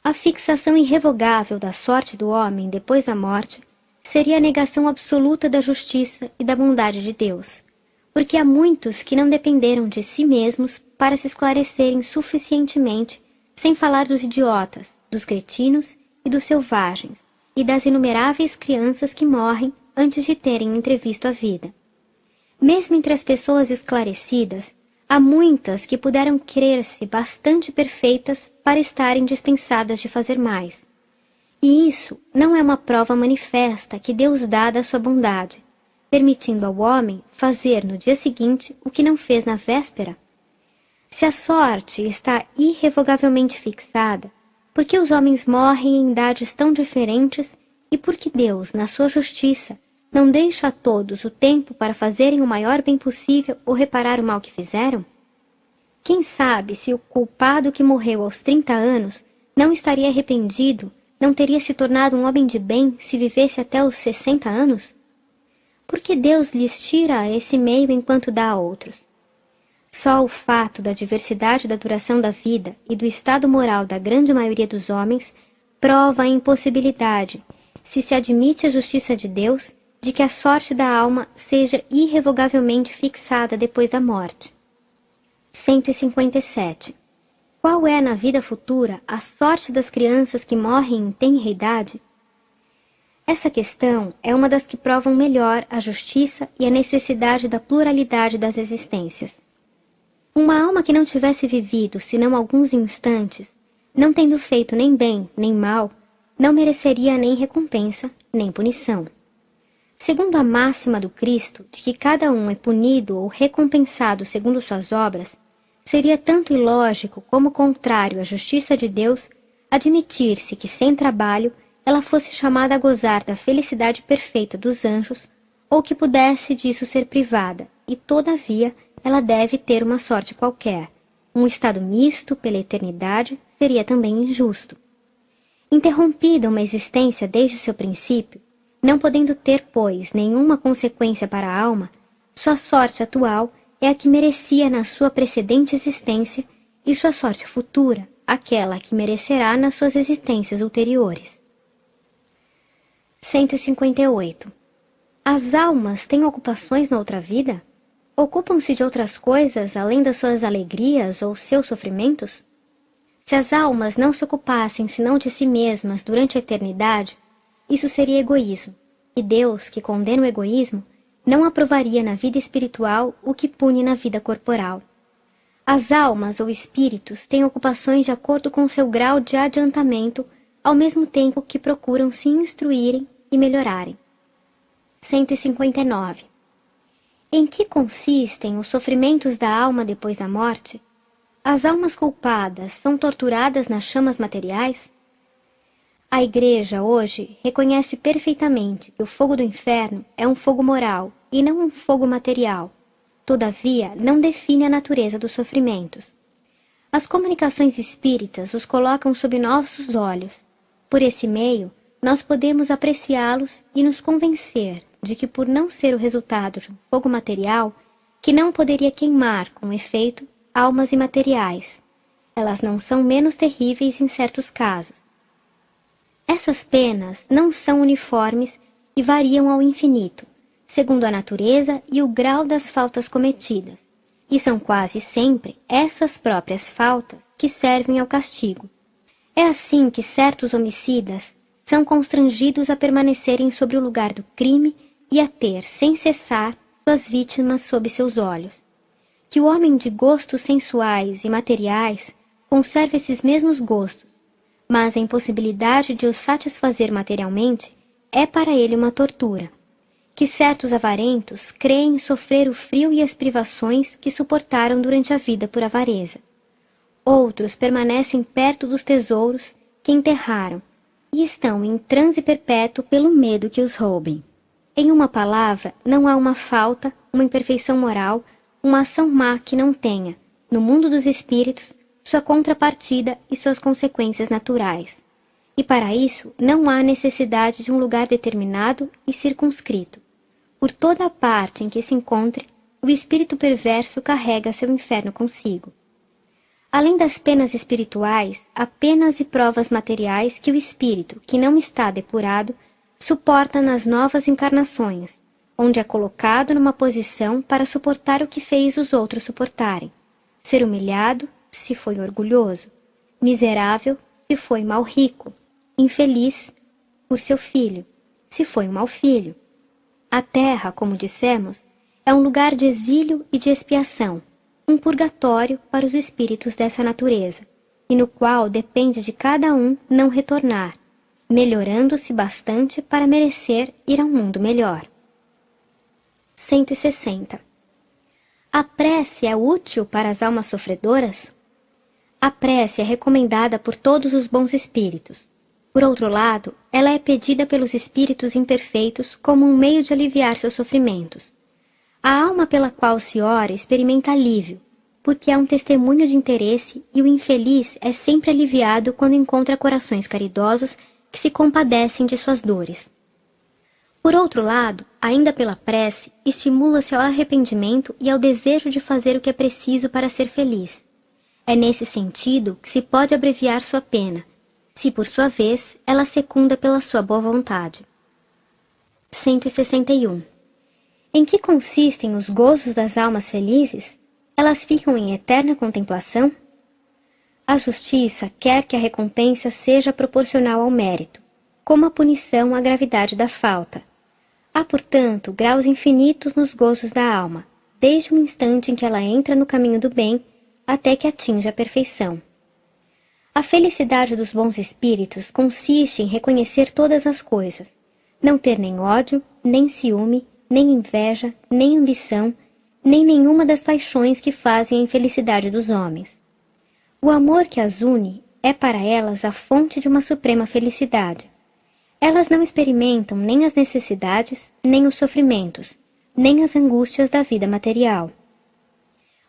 A fixação irrevogável da sorte do homem depois da morte seria a negação absoluta da justiça e da bondade de Deus, porque há muitos que não dependeram de si mesmos para se esclarecerem suficientemente, sem falar dos idiotas, dos cretinos e dos selvagens, e das inumeráveis crianças que morrem antes de terem entrevisto a vida. Mesmo entre as pessoas esclarecidas, há muitas que puderam crer-se bastante perfeitas para estarem dispensadas de fazer mais. E isso não é uma prova manifesta que Deus dá da sua bondade, permitindo ao homem fazer no dia seguinte o que não fez na véspera? Se a sorte está irrevogavelmente fixada, por que os homens morrem em idades tão diferentes e por que Deus, na sua justiça, não deixa a todos o tempo para fazerem o maior bem possível ou reparar o mal que fizeram? Quem sabe se o culpado que morreu aos 30 anos não estaria arrependido, não teria se tornado um homem de bem se vivesse até os 60 anos? Por que Deus lhes tira esse meio enquanto dá a outros? Só o fato da diversidade da duração da vida e do estado moral da grande maioria dos homens prova a impossibilidade, se se admite a justiça de Deus, de que a sorte da alma seja irrevogavelmente fixada depois da morte. 157. Qual é na vida futura a sorte das crianças que morrem em tenra idade? Essa questão é uma das que provam melhor a justiça e a necessidade da pluralidade das existências. Uma alma que não tivesse vivido senão alguns instantes, não tendo feito nem bem nem mal, não mereceria nem recompensa, nem punição. Segundo a máxima do Cristo, de que cada um é punido ou recompensado segundo suas obras, seria tanto ilógico como contrário à justiça de Deus admitir-se que, sem trabalho, ela fosse chamada a gozar da felicidade perfeita dos anjos, ou que pudesse disso ser privada, e, todavia, ela deve ter uma sorte qualquer. Um estado misto pela eternidade seria também injusto. Interrompida uma existência desde o seu princípio, não podendo ter, pois, nenhuma consequência para a alma, sua sorte atual é a que merecia na sua precedente existência e sua sorte futura, aquela que merecerá nas suas existências ulteriores. 158. As almas têm ocupações na outra vida? Ocupam-se de outras coisas além das suas alegrias ou seus sofrimentos? Se as almas não se ocupassem senão de si mesmas durante a eternidade, isso seria egoísmo, e Deus, que condena o egoísmo, não aprovaria na vida espiritual o que pune na vida corporal. As almas ou espíritos têm ocupações de acordo com seu grau de adiantamento, ao mesmo tempo que procuram se instruírem e melhorarem. 159. Em que consistem os sofrimentos da alma depois da morte? As almas culpadas são torturadas nas chamas materiais? A Igreja hoje reconhece perfeitamente que o fogo do inferno é um fogo moral e não um fogo material. Todavia, não define a natureza dos sofrimentos. As comunicações espíritas os colocam sob nossos olhos. Por esse meio, nós podemos apreciá-los e nos convencer de que, por não ser o resultado de um fogo material, que não poderia queimar, com efeito, almas imateriais, elas não são menos terríveis em certos casos. Essas penas não são uniformes e variam ao infinito, segundo a natureza e o grau das faltas cometidas, e são quase sempre essas próprias faltas que servem ao castigo. É assim que certos homicidas são constrangidos a permanecerem sobre o lugar do crime e a ter, sem cessar, suas vítimas sob seus olhos. Que o homem de gostos sensuais e materiais conserve esses mesmos gostos, mas a impossibilidade de os satisfazer materialmente é para ele uma tortura. Que certos avarentos creem sofrer o frio e as privações que suportaram durante a vida por avareza. Outros permanecem perto dos tesouros que enterraram e estão em transe perpétuo pelo medo que os roubem. Em uma palavra, não há uma falta, uma imperfeição moral, uma ação má que não tenha, no mundo dos espíritos, sua contrapartida e suas consequências naturais. E para isso não há necessidade de um lugar determinado e circunscrito. Por toda a parte em que se encontre, o espírito perverso carrega seu inferno consigo. Além das penas espirituais, há penas e provas materiais que o espírito, que não está depurado, suporta nas novas encarnações, onde é colocado numa posição para suportar o que fez os outros suportarem. Ser humilhado, se foi orgulhoso, miserável, se foi mal rico, infeliz, por seu filho, se foi um mau filho. A terra, como dissemos, é um lugar de exílio e de expiação, um purgatório para os espíritos dessa natureza, e no qual depende de cada um não retornar, melhorando-se bastante para merecer ir a um mundo melhor. 160. A prece é útil para as almas sofredoras? A prece é recomendada por todos os bons espíritos. Por outro lado, ela é pedida pelos espíritos imperfeitos como um meio de aliviar seus sofrimentos. A alma pela qual se ora experimenta alívio, porque é um testemunho de interesse e o infeliz é sempre aliviado quando encontra corações caridosos que se compadecem de suas dores. Por outro lado, ainda pela prece, estimula-se ao arrependimento e ao desejo de fazer o que é preciso para ser feliz. É nesse sentido que se pode abreviar sua pena, se por sua vez ela secunda pela sua boa vontade. 161. Em que consistem os gozos das almas felizes? Elas ficam em eterna contemplação? A justiça quer que a recompensa seja proporcional ao mérito, como a punição à gravidade da falta. Há, portanto, graus infinitos nos gozos da alma, desde o instante em que ela entra no caminho do bem até que atinja a perfeição. A felicidade dos bons espíritos consiste em reconhecer todas as coisas, não ter nem ódio, nem ciúme, nem inveja, nem ambição, nem nenhuma das paixões que fazem a infelicidade dos homens. O amor que as une é para elas a fonte de uma suprema felicidade. Elas não experimentam nem as necessidades, nem os sofrimentos, nem as angústias da vida material.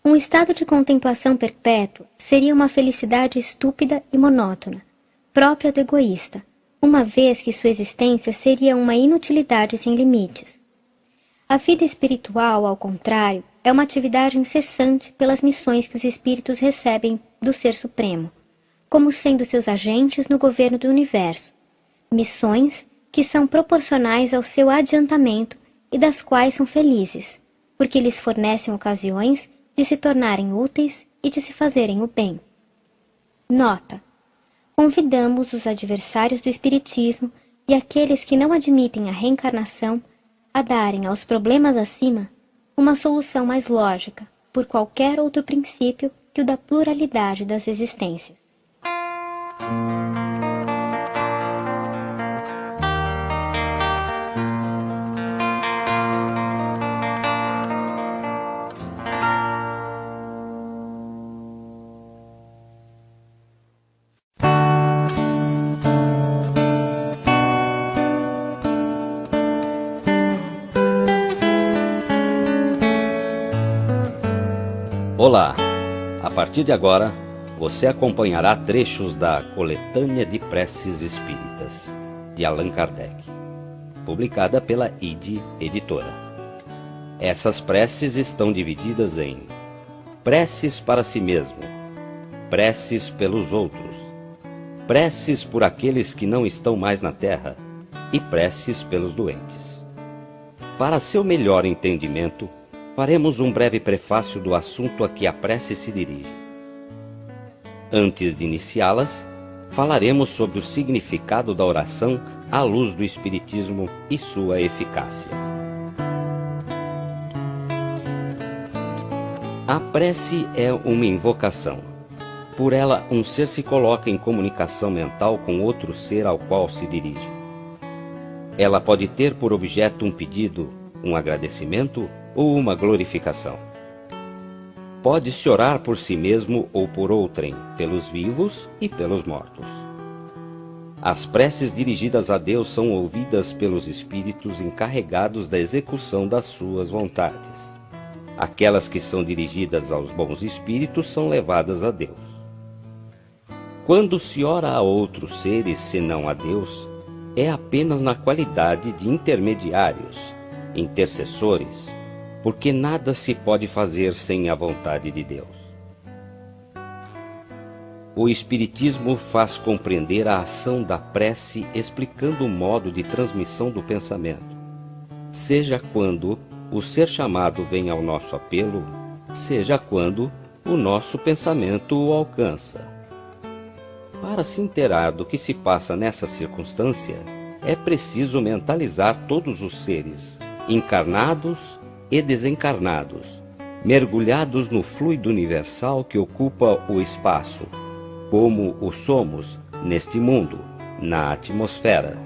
Um estado de contemplação perpétua seria uma felicidade estúpida e monótona, própria do egoísta, uma vez que sua existência seria uma inutilidade sem limites. A vida espiritual, ao contrário, é uma atividade incessante pelas missões que os espíritos recebem do Ser Supremo, como sendo seus agentes no governo do universo, missões que são proporcionais ao seu adiantamento e das quais são felizes, porque lhes fornecem ocasiões de se tornarem úteis e de se fazerem o bem. Nota: convidamos os adversários do Espiritismo e aqueles que não admitem a reencarnação a darem aos problemas acima uma solução mais lógica, por qualquer outro princípio que o da pluralidade das existências. Olá! A partir de agora, você acompanhará trechos da Coletânea de Preces Espíritas, de Allan Kardec, publicada pela ID Editora. Essas preces estão divididas em preces para si mesmo, preces pelos outros, preces por aqueles que não estão mais na Terra e preces pelos doentes. Para seu melhor entendimento, faremos um breve prefácio do assunto a que a prece se dirige. Antes de iniciá-las, falaremos sobre o significado da oração à luz do Espiritismo e sua eficácia. A prece é uma invocação. Por ela, um ser se coloca em comunicação mental com outro ser ao qual se dirige. Ela pode ter por objeto um pedido, um agradecimento ou uma glorificação. Pode-se orar por si mesmo ou por outrem, pelos vivos e pelos mortos. As preces dirigidas a Deus são ouvidas pelos espíritos encarregados da execução das suas vontades. Aquelas que são dirigidas aos bons espíritos são levadas a Deus. Quando se ora a outros seres senão a Deus, é apenas na qualidade de intermediários, intercessores, porque nada se pode fazer sem a vontade de Deus. O Espiritismo faz compreender a ação da prece explicando o modo de transmissão do pensamento, seja quando o ser chamado vem ao nosso apelo, seja quando o nosso pensamento o alcança. Para se inteirar do que se passa nessa circunstância, é preciso mentalizar todos os seres, encarnados e desencarnados, mergulhados no fluido universal que ocupa o espaço, como o somos neste mundo, na atmosfera.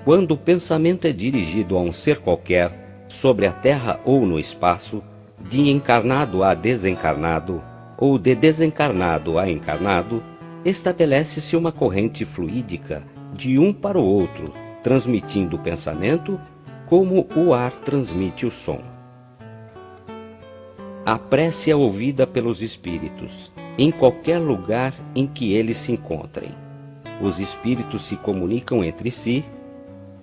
Quando o pensamento é dirigido a um ser qualquer, sobre a Terra ou no espaço, de encarnado a desencarnado, ou de desencarnado a encarnado, estabelece-se uma corrente fluídica de um para o outro, transmitindo o pensamento como o ar transmite o som. A prece é ouvida pelos espíritos, em qualquer lugar em que eles se encontrem. Os espíritos se comunicam entre si,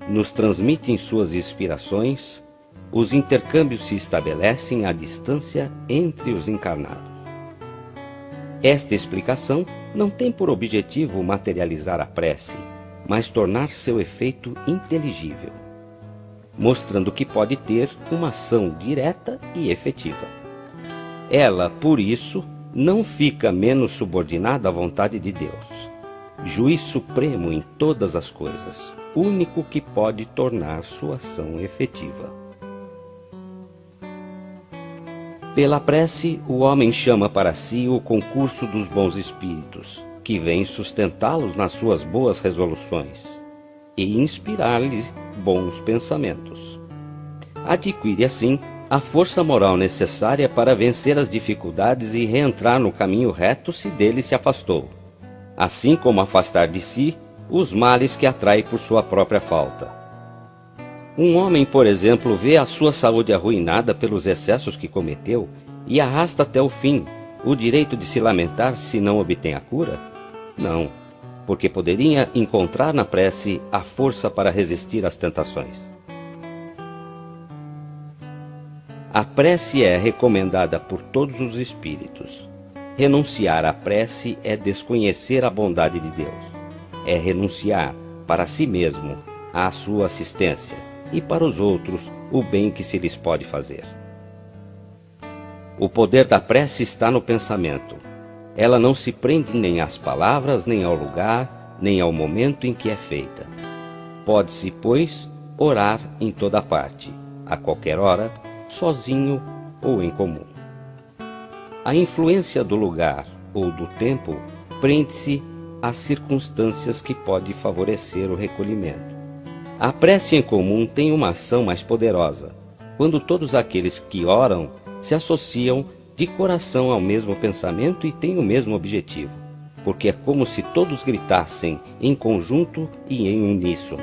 nos transmitem suas inspirações, os intercâmbios se estabelecem à distância entre os encarnados. Esta explicação não tem por objetivo materializar a prece, mas tornar seu efeito inteligível, mostrando que pode ter uma ação direta e efetiva. Ela, por isso, não fica menos subordinada à vontade de Deus, juiz supremo em todas as coisas, único que pode tornar sua ação efetiva. Pela prece, o homem chama para si o concurso dos bons espíritos, que vêm sustentá-los nas suas boas resoluções e inspirar-lhes bons pensamentos. Adquire, assim, a força moral necessária para vencer as dificuldades e reentrar no caminho reto se dele se afastou, assim como afastar de si os males que atrai por sua própria falta. Um homem, por exemplo, vê a sua saúde arruinada pelos excessos que cometeu e arrasta até o fim o direito de se lamentar se não obtém a cura? Não, porque poderia encontrar na prece a força para resistir às tentações. A prece é recomendada por todos os espíritos. Renunciar à prece é desconhecer a bondade de Deus. É renunciar para si mesmo à sua assistência e para os outros o bem que se lhes pode fazer. O poder da prece está no pensamento. Ela não se prende nem às palavras, nem ao lugar, nem ao momento em que é feita. Pode-se, pois, orar em toda parte, a qualquer hora, sozinho ou em comum. A influência do lugar ou do tempo prende-se às circunstâncias que pode favorecer o recolhimento. A prece em comum tem uma ação mais poderosa, quando todos aqueles que oram se associam de coração ao mesmo pensamento e têm o mesmo objetivo, porque é como se todos gritassem em conjunto e em uníssono.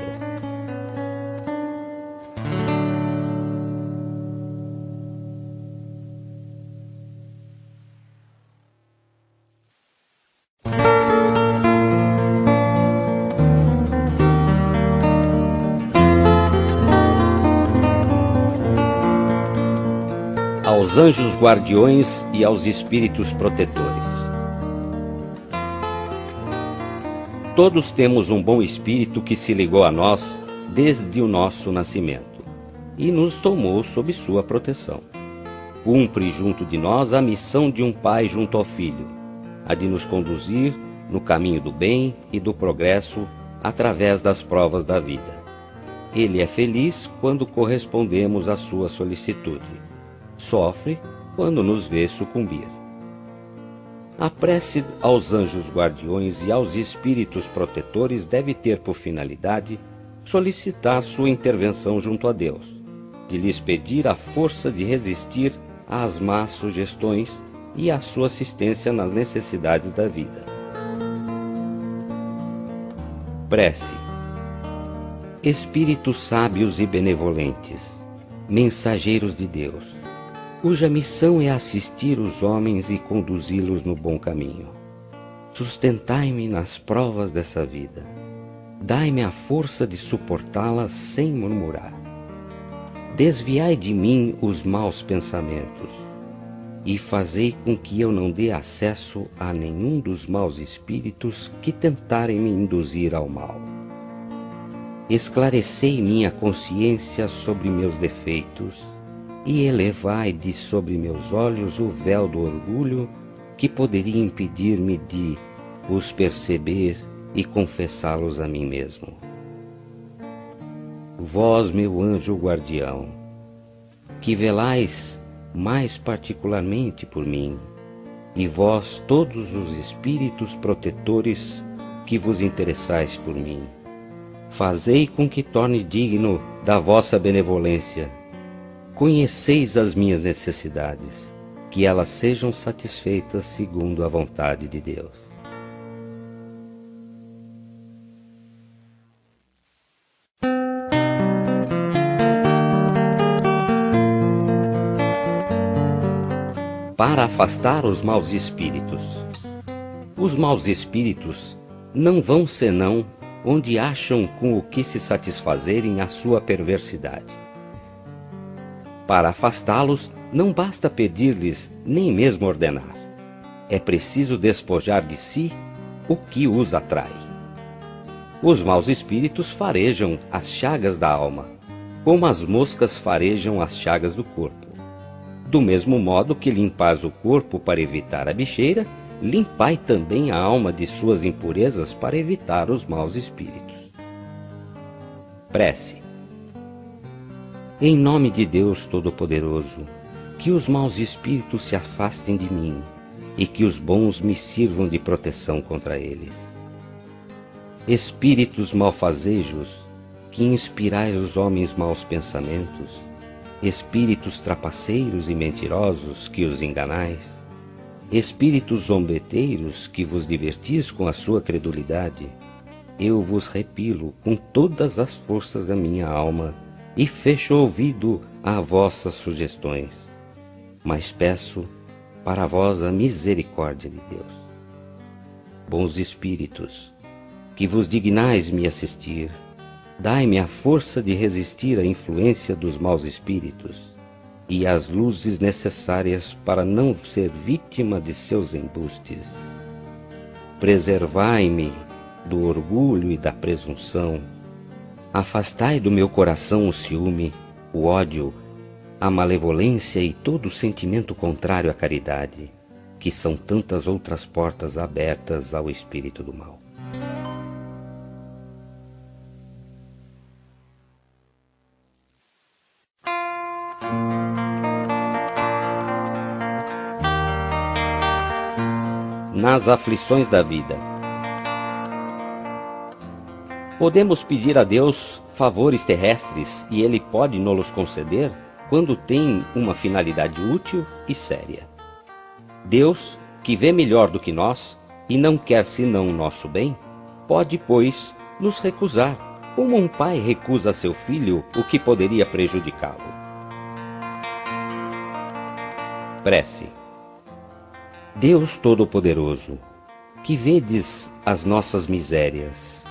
Aos anjos guardiões e aos espíritos protetores. Todos temos um bom espírito que se ligou a nós desde o nosso nascimento e nos tomou sob sua proteção. Cumpre junto de nós a missão de um pai junto ao filho, a de nos conduzir no caminho do bem e do progresso através das provas da vida. Ele é feliz quando correspondemos à sua solicitude. Sofre quando nos vê sucumbir. A prece aos anjos guardiões e aos espíritos protetores deve ter por finalidade solicitar sua intervenção junto a Deus, de lhes pedir a força de resistir às más sugestões e a sua assistência nas necessidades da vida. Prece. Espíritos sábios e benevolentes, mensageiros de Deus, cuja missão é assistir os homens e conduzi-los no bom caminho. Sustentai-me nas provas dessa vida. Dai-me a força de suportá-las sem murmurar. Desviai de mim os maus pensamentos e fazei com que eu não dê acesso a nenhum dos maus espíritos que tentarem me induzir ao mal. Esclarecei minha consciência sobre meus defeitos e elevai de sobre meus olhos o véu do orgulho que poderia impedir-me de os perceber e confessá-los a mim mesmo. Vós, meu anjo guardião, que velais mais particularmente por mim, e vós todos os espíritos protetores que vos interessais por mim, fazei com que torne digno da vossa benevolência. Conheceis as minhas necessidades, que elas sejam satisfeitas segundo a vontade de Deus. Para afastar os maus espíritos. Os maus espíritos não vão senão onde acham com o que se satisfazerem a sua perversidade. Para afastá-los, não basta pedir-lhes, nem mesmo ordenar. É preciso despojar de si o que os atrai. Os maus espíritos farejam as chagas da alma, como as moscas farejam as chagas do corpo. Do mesmo modo que limpais o corpo para evitar a bicheira, limpai também a alma de suas impurezas para evitar os maus espíritos. Prece. Em nome de Deus Todo-Poderoso, que os maus espíritos se afastem de mim e que os bons me sirvam de proteção contra eles. Espíritos malfazejos, que inspirais os homens maus pensamentos, espíritos trapaceiros e mentirosos, que os enganais, espíritos zombeteiros, que vos divertis com a sua credulidade, eu vos repilo com todas as forças da minha alma e fecho o ouvido a vossas sugestões, mas peço para vós a misericórdia de Deus. Bons espíritos, que vos dignais me assistir, dai-me a força de resistir à influência dos maus espíritos e as luzes necessárias para não ser vítima de seus embustes. Preservai-me do orgulho e da presunção. Afastai do meu coração o ciúme, o ódio, a malevolência e todo sentimento contrário à caridade, que são tantas outras portas abertas ao espírito do mal. nas aflições da vida. Podemos pedir a Deus favores terrestres e Ele pode nos conceder quando tem uma finalidade útil e séria. Deus, que vê melhor do que nós e não quer senão o nosso bem, pode, pois, nos recusar, como um pai recusa a seu filho o que poderia prejudicá-lo. Prece. Deus Todo-Poderoso, que vedes as nossas misérias,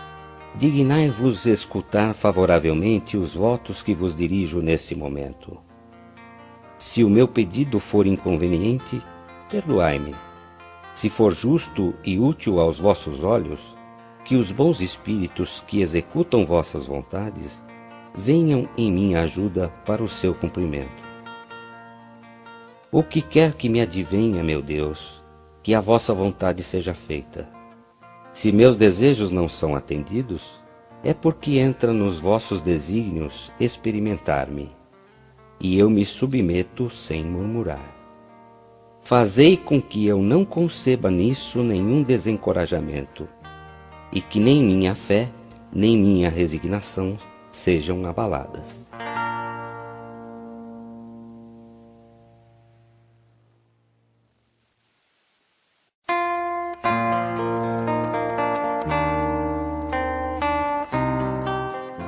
dignai-vos escutar favoravelmente os votos que vos dirijo nesse momento. Se o meu pedido for inconveniente, perdoai-me. Se for justo e útil aos vossos olhos, que os bons espíritos que executam vossas vontades venham em minha ajuda para o seu cumprimento. O que quer que me advenha, meu Deus, que a vossa vontade seja feita. Se meus desejos não são atendidos, é porque entra nos vossos desígnios experimentar-me, e eu me submeto sem murmurar. Fazei com que eu não conceba nisso nenhum desencorajamento, e que nem minha fé, nem minha resignação sejam abaladas.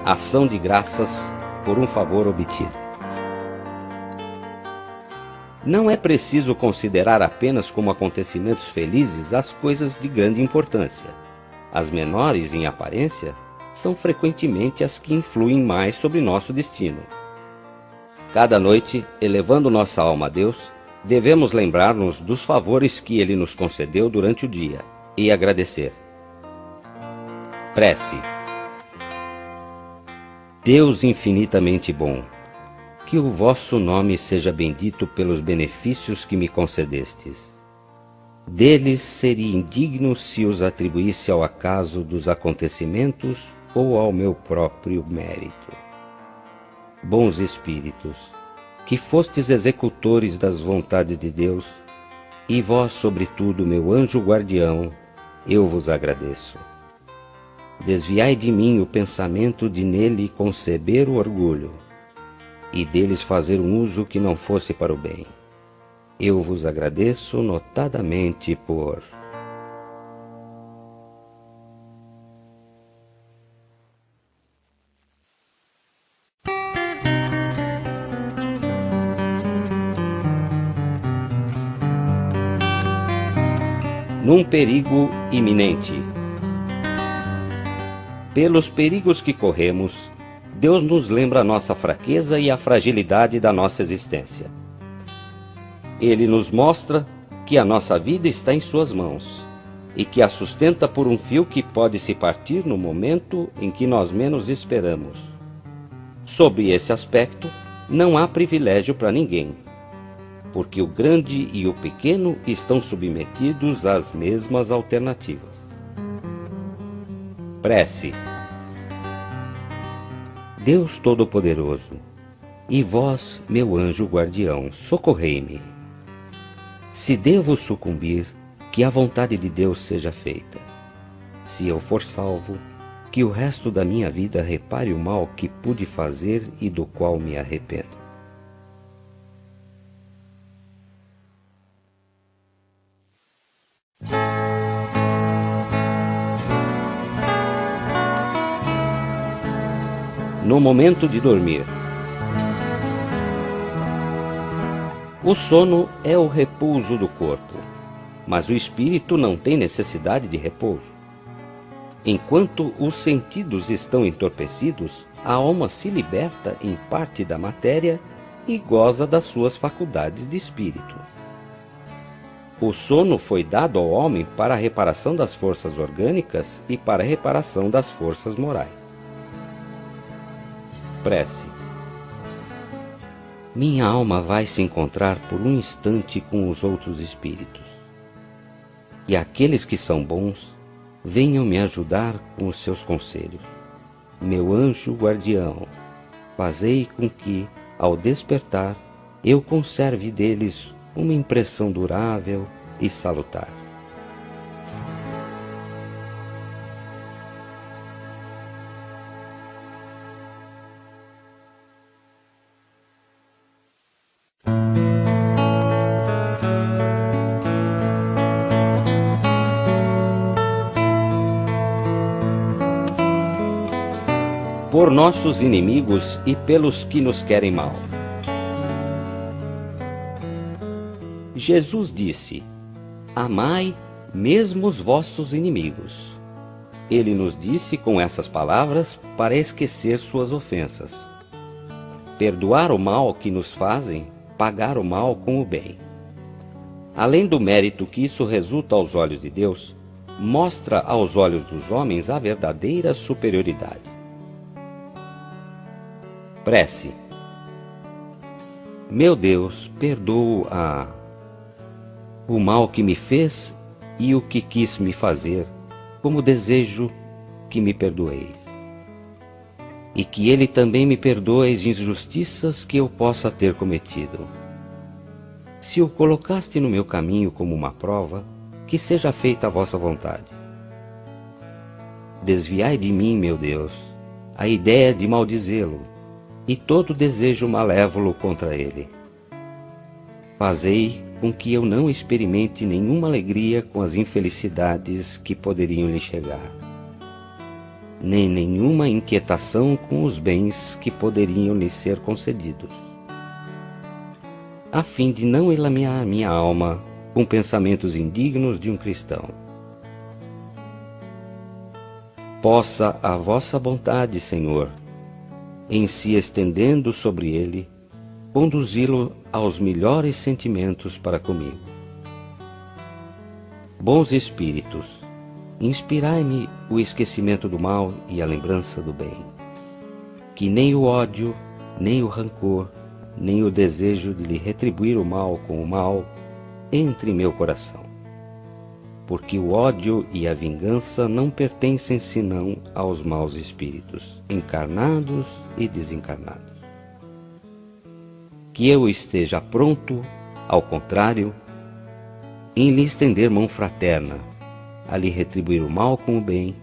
Ação de graças por um favor obtido. Não é preciso considerar apenas como acontecimentos felizes as coisas de grande importância. As menores em aparência são frequentemente as que influem mais sobre nosso destino. Cada noite, elevando nossa alma a Deus, devemos lembrar-nos dos favores que Ele nos concedeu durante o dia e agradecer. Prece. Deus infinitamente bom, que o vosso nome seja bendito pelos benefícios que me concedestes. Deles seria indigno se os atribuísse ao acaso dos acontecimentos ou ao meu próprio mérito. Bons espíritos, que fostes executores das vontades de Deus, e vós, sobretudo, meu anjo guardião, eu vos agradeço. Desviai de mim o pensamento de nele conceber o orgulho, e deles fazer um uso que não fosse para o bem. Eu vos agradeço notadamente por... Num perigo iminente. Pelos perigos que corremos, Deus nos lembra a nossa fraqueza e a fragilidade da nossa existência. Ele nos mostra que a nossa vida está em suas mãos e que a sustenta por um fio que pode se partir no momento em que nós menos esperamos. Sob esse aspecto, não há privilégio para ninguém, porque o grande e o pequeno estão submetidos às mesmas alternativas. Prece. Deus Todo-Poderoso, e vós, meu anjo guardião, socorrei-me. Se devo sucumbir, que a vontade de Deus seja feita. Se eu for salvo, que o resto da minha vida repare o mal que pude fazer e do qual me arrependo. No momento de dormir. O sono é o repouso do corpo, mas o espírito não tem necessidade de repouso. Enquanto os sentidos estão entorpecidos, a alma se liberta em parte da matéria e goza das suas faculdades de espírito. O sono foi dado ao homem para a reparação das forças orgânicas e para a reparação das forças morais. Prece. Minha alma vai se encontrar por um instante com os outros espíritos. E aqueles que são bons, venham me ajudar com os seus conselhos. Meu anjo guardião, fazei com que, ao despertar, eu conserve deles uma impressão durável e salutar. por nossos inimigos e pelos que nos querem mal. Jesus disse: amai mesmo os vossos inimigos. Ele nos disse com essas palavras para esquecer suas ofensas. Perdoar o mal que nos fazem, pagar o mal com o bem. Além do mérito que isso resulta aos olhos de Deus, mostra aos olhos dos homens a verdadeira superioridade. Prece. Meu Deus, perdoa o mal que me fez e o que quis me fazer, como desejo que me perdoeis. E que Ele também me perdoe as injustiças que eu possa ter cometido. Se o colocaste no meu caminho como uma prova, que seja feita a vossa vontade. Desviai de mim, meu Deus, a ideia de maldizê-lo e todo desejo malévolo contra ele. Fazei com que eu não experimente nenhuma alegria com as infelicidades que poderiam lhe chegar, nem nenhuma inquietação com os bens que poderiam lhe ser concedidos, a fim de não enlamear minha alma com pensamentos indignos de um cristão. Possa a vossa bondade, Senhor, em se estendendo sobre ele, conduzi-lo aos melhores sentimentos para comigo. Bons Espíritos, inspirai-me o esquecimento do mal e a lembrança do bem. Que nem o ódio, nem o rancor, nem o desejo de lhe retribuir o mal com o mal entre em meu coração. Porque o ódio e a vingança não pertencem senão aos maus espíritos, encarnados e desencarnados. Que eu esteja pronto, ao contrário, em lhe estender mão fraterna, a lhe retribuir o mal com o bem,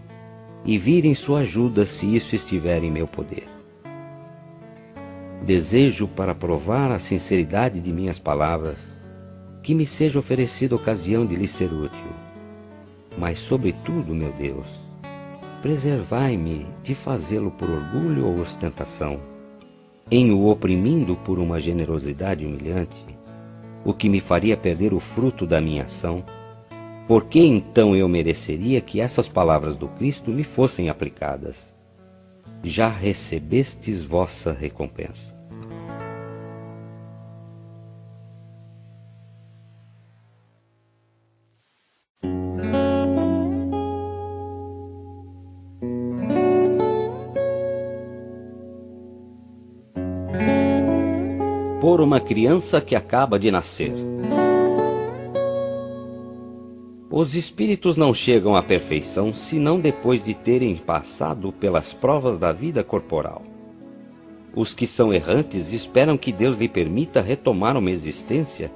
e vir em sua ajuda se isso estiver em meu poder. Desejo, para provar a sinceridade de minhas palavras, que me seja oferecida ocasião de lhe ser útil. Mas, sobretudo, meu Deus, preservai-me de fazê-lo por orgulho ou ostentação, em o oprimindo por uma generosidade humilhante, o que me faria perder o fruto da minha ação. Por que então eu mereceria que essas palavras do Cristo me fossem aplicadas? Já recebestes vossa recompensa. Por uma criança que acaba de nascer. Os espíritos não chegam à perfeição senão depois de terem passado pelas provas da vida corporal. Os que são errantes esperam que Deus lhe permita retomar uma existência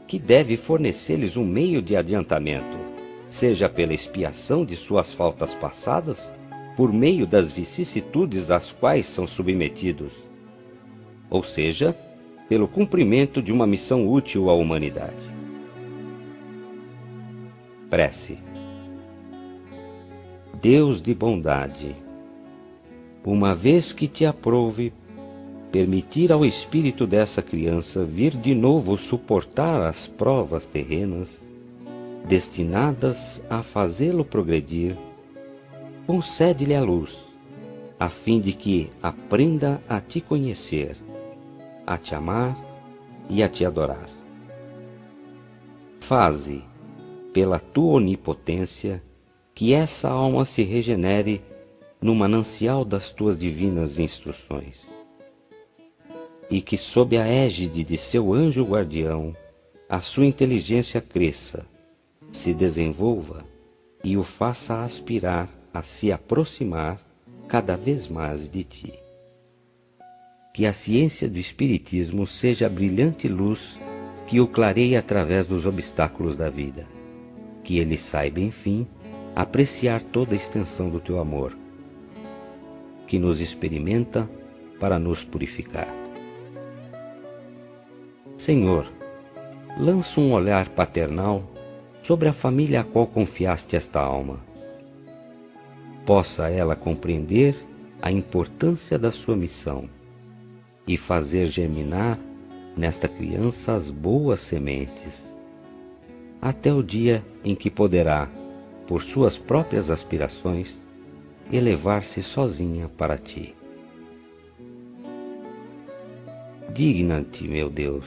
que deve fornecer-lhes um meio de adiantamento, seja pela expiação de suas faltas passadas, por meio das vicissitudes às quais são submetidos, ou seja, pelo cumprimento de uma missão útil à humanidade. Prece. Deus de bondade, uma vez que te aprouve, permitir ao espírito dessa criança vir de novo suportar as provas terrenas, destinadas a fazê-lo progredir, concede-lhe a luz, a fim de que aprenda a te conhecer, a te amar e a te adorar. Faze, pela tua onipotência, que essa alma se regenere no manancial das tuas divinas instruções, e que sob a égide de seu anjo guardião a sua inteligência cresça, se desenvolva e o faça aspirar a se aproximar cada vez mais de ti. Que a ciência do Espiritismo seja a brilhante luz que o clareie através dos obstáculos da vida. Que ele saiba, enfim, apreciar toda a extensão do teu amor, que nos experimenta para nos purificar. Senhor, lança um olhar paternal sobre a família a qual confiaste esta alma. Possa ela compreender a importância da sua missão e fazer germinar nesta criança as boas sementes, até o dia em que poderá, por suas próprias aspirações, elevar-se sozinha para ti. Digna-te, meu Deus,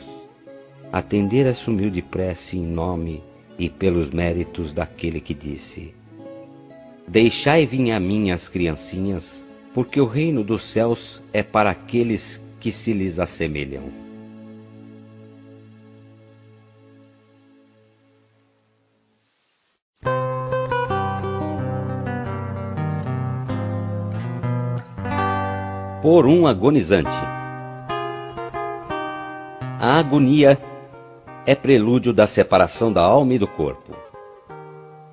atender essa humilde prece em nome e pelos méritos daquele que disse: Deixai vir a mim as criancinhas, porque o reino dos céus é para aqueles que se lhes assemelham. Por um agonizante. A agonia é prelúdio da separação da alma e do corpo.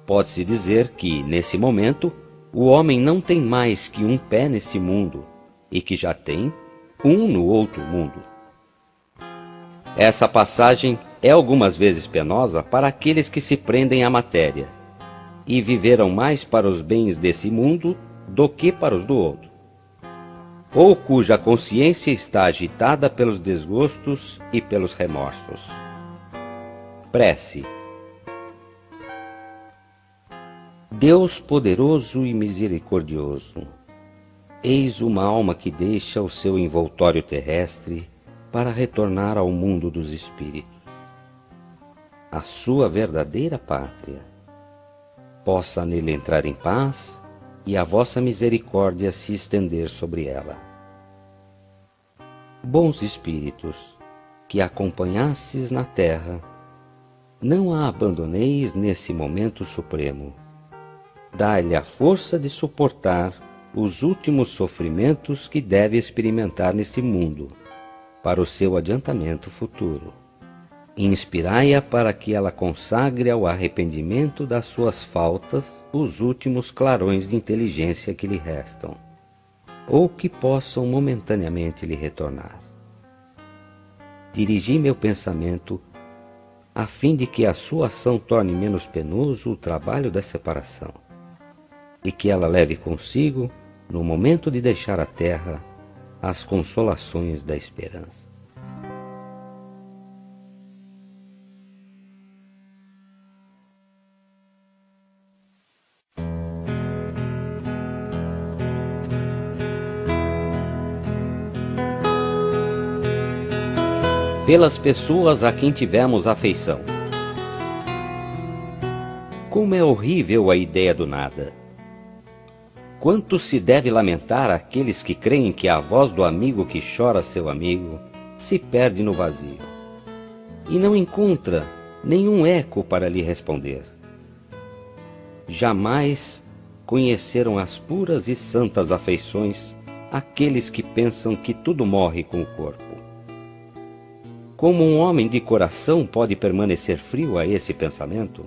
Pode-se dizer que, nesse momento, o homem não tem mais que um pé neste mundo e que já tem um no outro mundo. Essa passagem é algumas vezes penosa para aqueles que se prendem à matéria e viveram mais para os bens desse mundo do que para os do outro, ou cuja consciência está agitada pelos desgostos e pelos remorsos. Prece. Deus poderoso e misericordioso, eis uma alma que deixa o seu envoltório terrestre para retornar ao mundo dos espíritos, a sua verdadeira pátria. Possa nele entrar em paz e a vossa misericórdia se estender sobre ela. Bons espíritos, que acompanhastes na terra, não a abandoneis nesse momento supremo. Dai-lhe a força de suportar os últimos sofrimentos que deve experimentar neste mundo, para o seu adiantamento futuro. Inspirai-a para que ela consagre ao arrependimento das suas faltas os últimos clarões de inteligência que lhe restam, ou que possam momentaneamente lhe retornar. Dirigi meu pensamento a fim de que a sua ação torne menos penoso o trabalho da separação, e que ela leve consigo, no momento de deixar a terra, as consolações da esperança. Pelas pessoas a quem tivemos afeição. Como é horrível a ideia do nada! Quanto se deve lamentar aqueles que creem que a voz do amigo que chora seu amigo se perde no vazio, e não encontra nenhum eco para lhe responder. Jamais conheceram as puras e santas afeições aqueles que pensam que tudo morre com o corpo. Como um homem de coração pode permanecer frio a esse pensamento?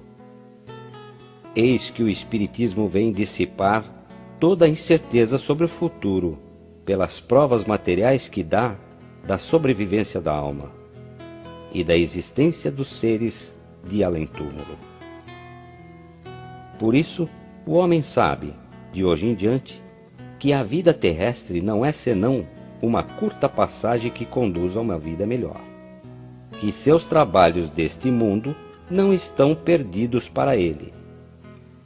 Eis que o Espiritismo vem dissipar toda a incerteza sobre o futuro, pelas provas materiais que dá da sobrevivência da alma e da existência dos seres de além-túmulo. Por isso, o homem sabe, de hoje em diante, que a vida terrestre não é senão uma curta passagem que conduz a uma vida melhor, que seus trabalhos deste mundo não estão perdidos para ele,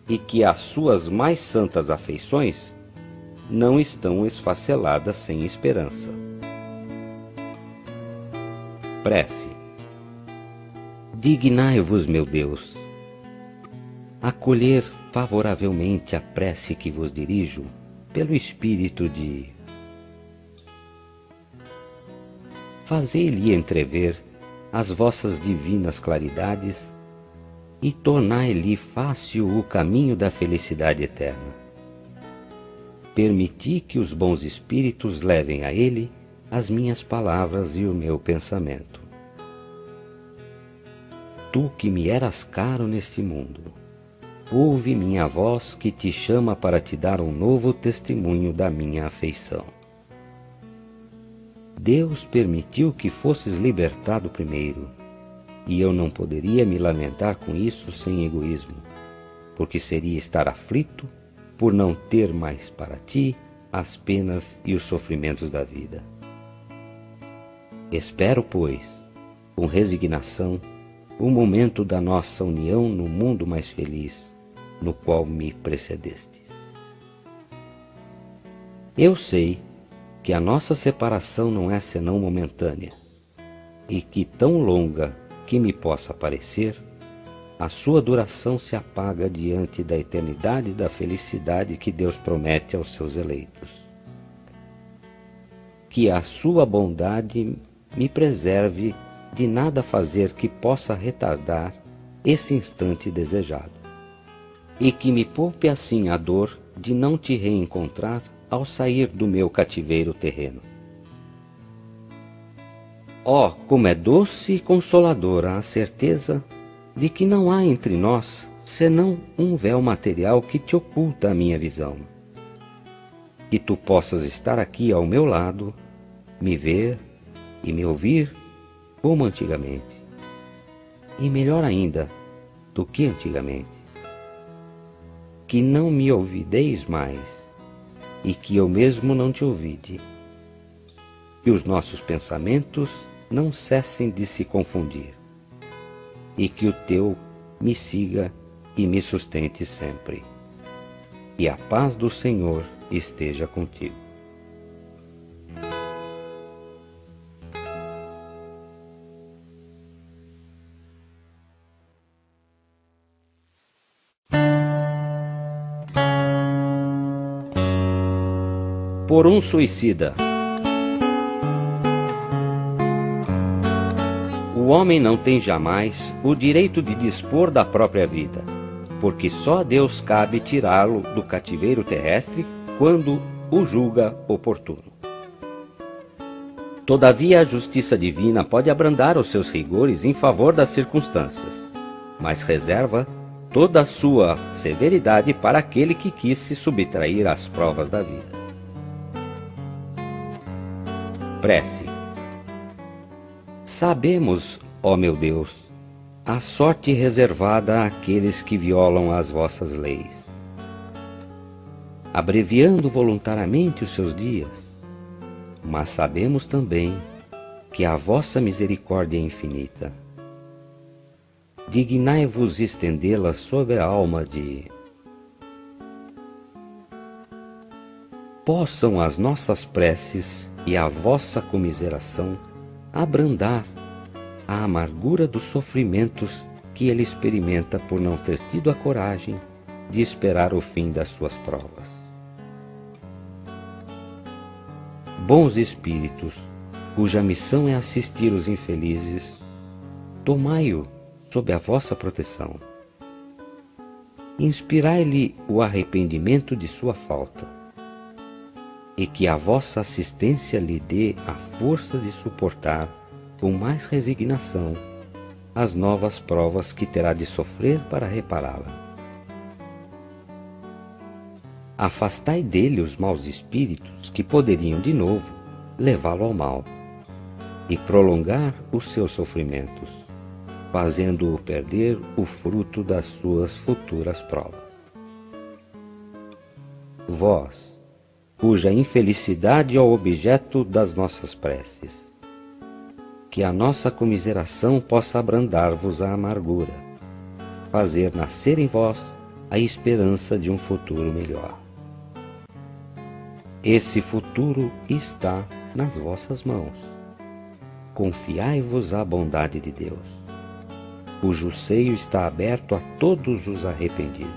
e que as suas mais santas afeições não estão esfaceladas sem esperança. Prece. Dignai-vos, meu Deus, acolher favoravelmente a prece que vos dirijo pelo espírito de... Fazei-lhe entrever as vossas divinas claridades e tornai-lhe fácil o caminho da felicidade eterna. Permiti que os bons espíritos levem a ele as minhas palavras e o meu pensamento. Tu que me eras caro neste mundo, ouve minha voz que te chama para te dar um novo testemunho da minha afeição. Deus permitiu que fosses libertado primeiro, e eu não poderia me lamentar com isso sem egoísmo, porque seria estar aflito por não ter mais para ti as penas e os sofrimentos da vida. Espero, pois, com resignação, o momento da nossa união no mundo mais feliz, no qual me precedestes. Eu sei que a nossa separação não é senão momentânea, e que, tão longa que me possa parecer, a sua duração se apaga diante da eternidade da felicidade que Deus promete aos seus eleitos. Que a sua bondade me preserve de nada fazer que possa retardar esse instante desejado, e que me poupe assim a dor de não te reencontrar ao sair do meu cativeiro terreno. Oh, como é doce e consoladora a certeza de que não há entre nós senão um véu material que te oculta a minha visão. Que tu possas estar aqui ao meu lado, me ver e me ouvir como antigamente, e melhor ainda do que antigamente. Que não me ouvideis mais, e que eu mesmo não te ouvide. Que os nossos pensamentos não cessem de se confundir, e que o teu me siga e me sustente sempre. E a paz do Senhor esteja contigo. Por um suicida. O homem não tem jamais o direito de dispor da própria vida, porque só a Deus cabe tirá-lo do cativeiro terrestre quando o julga oportuno. Todavia, a justiça divina pode abrandar os seus rigores em favor das circunstâncias, mas reserva toda a sua severidade para aquele que quis se subtrair às provas da vida. Prece. Sabemos, ó meu Deus, a sorte reservada àqueles que violam as vossas leis, abreviando voluntariamente os seus dias, mas sabemos também que a vossa misericórdia é infinita. Dignai-vos estendê-la sobre a alma de... Possam as nossas preces e a vossa comiseração abrandar a amargura dos sofrimentos que ele experimenta por não ter tido a coragem de esperar o fim das suas provas. Bons espíritos, cuja missão é assistir os infelizes, tomai-o sob a vossa proteção. Inspirai-lhe o arrependimento de sua falta, e que a vossa assistência lhe dê a força de suportar com mais resignação as novas provas que terá de sofrer para repará-la. Afastai dele os maus espíritos que poderiam de novo levá-lo ao mal e prolongar os seus sofrimentos, fazendo-o perder o fruto das suas futuras provas. Vós, cuja infelicidade é o objeto das nossas preces, que a nossa comiseração possa abrandar-vos a amargura, fazer nascer em vós a esperança de um futuro melhor. Esse futuro está nas vossas mãos. Confiai-vos à bondade de Deus, cujo seio está aberto a todos os arrependidos,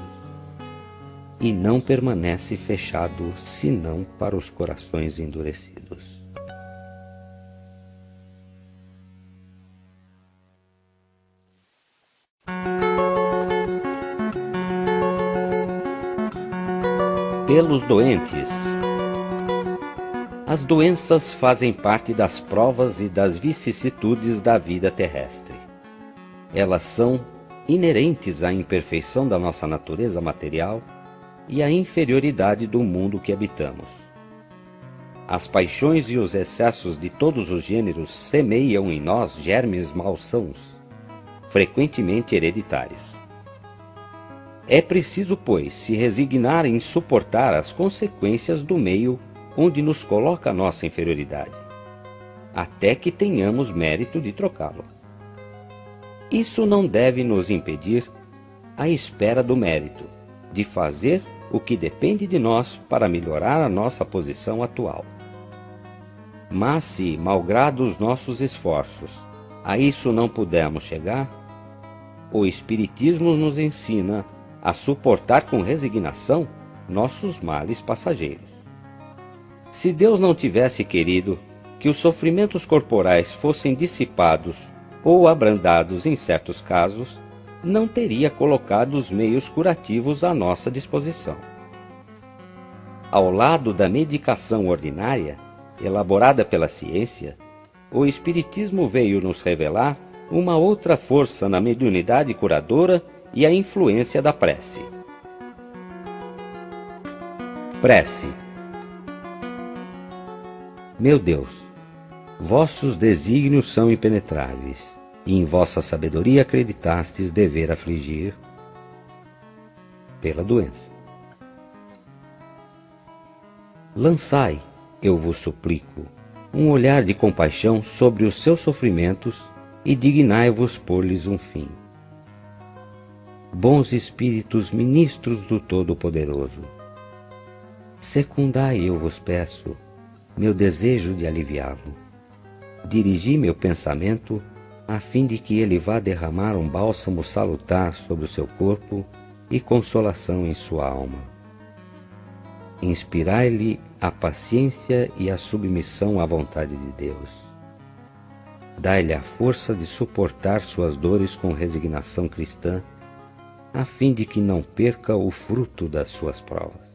e não permanece fechado senão para os corações endurecidos. Pelos doentes. As doenças fazem parte das provas e das vicissitudes da vida terrestre. Elas são inerentes à imperfeição da nossa natureza material e à inferioridade do mundo que habitamos. As paixões e os excessos de todos os gêneros semeiam em nós germes malsãos, frequentemente hereditários. É preciso, pois, se resignar em suportar as consequências do meio onde nos coloca a nossa inferioridade, até que tenhamos mérito de trocá-lo. Isso não deve nos impedir, à espera do mérito, de fazer o que depende de nós para melhorar a nossa posição atual. Mas se, malgrado os nossos esforços, a isso não pudermos chegar, o Espiritismo nos ensina a suportar com resignação nossos males passageiros. Se Deus não tivesse querido que os sofrimentos corporais fossem dissipados ou abrandados em certos casos, não teria colocado os meios curativos à nossa disposição. Ao lado da medicação ordinária, elaborada pela ciência, o Espiritismo veio nos revelar uma outra força na mediunidade curadora e a influência da prece. Prece. Meu Deus, vossos desígnios são impenetráveis, e em vossa sabedoria acreditastes dever afligir pela doença. Lançai, eu vos suplico, um olhar de compaixão sobre os seus sofrimentos e dignai-vos pôr-lhes um fim. Bons espíritos ministros do Todo-Poderoso, secundai, eu vos peço, meu desejo de aliviá-lo. Dirigi meu pensamento a fim de que ele vá derramar um bálsamo salutar sobre o seu corpo e consolação em sua alma. Inspirai-lhe a paciência e a submissão à vontade de Deus. Dai-lhe a força de suportar suas dores com resignação cristã, a fim de que não perca o fruto das suas provas.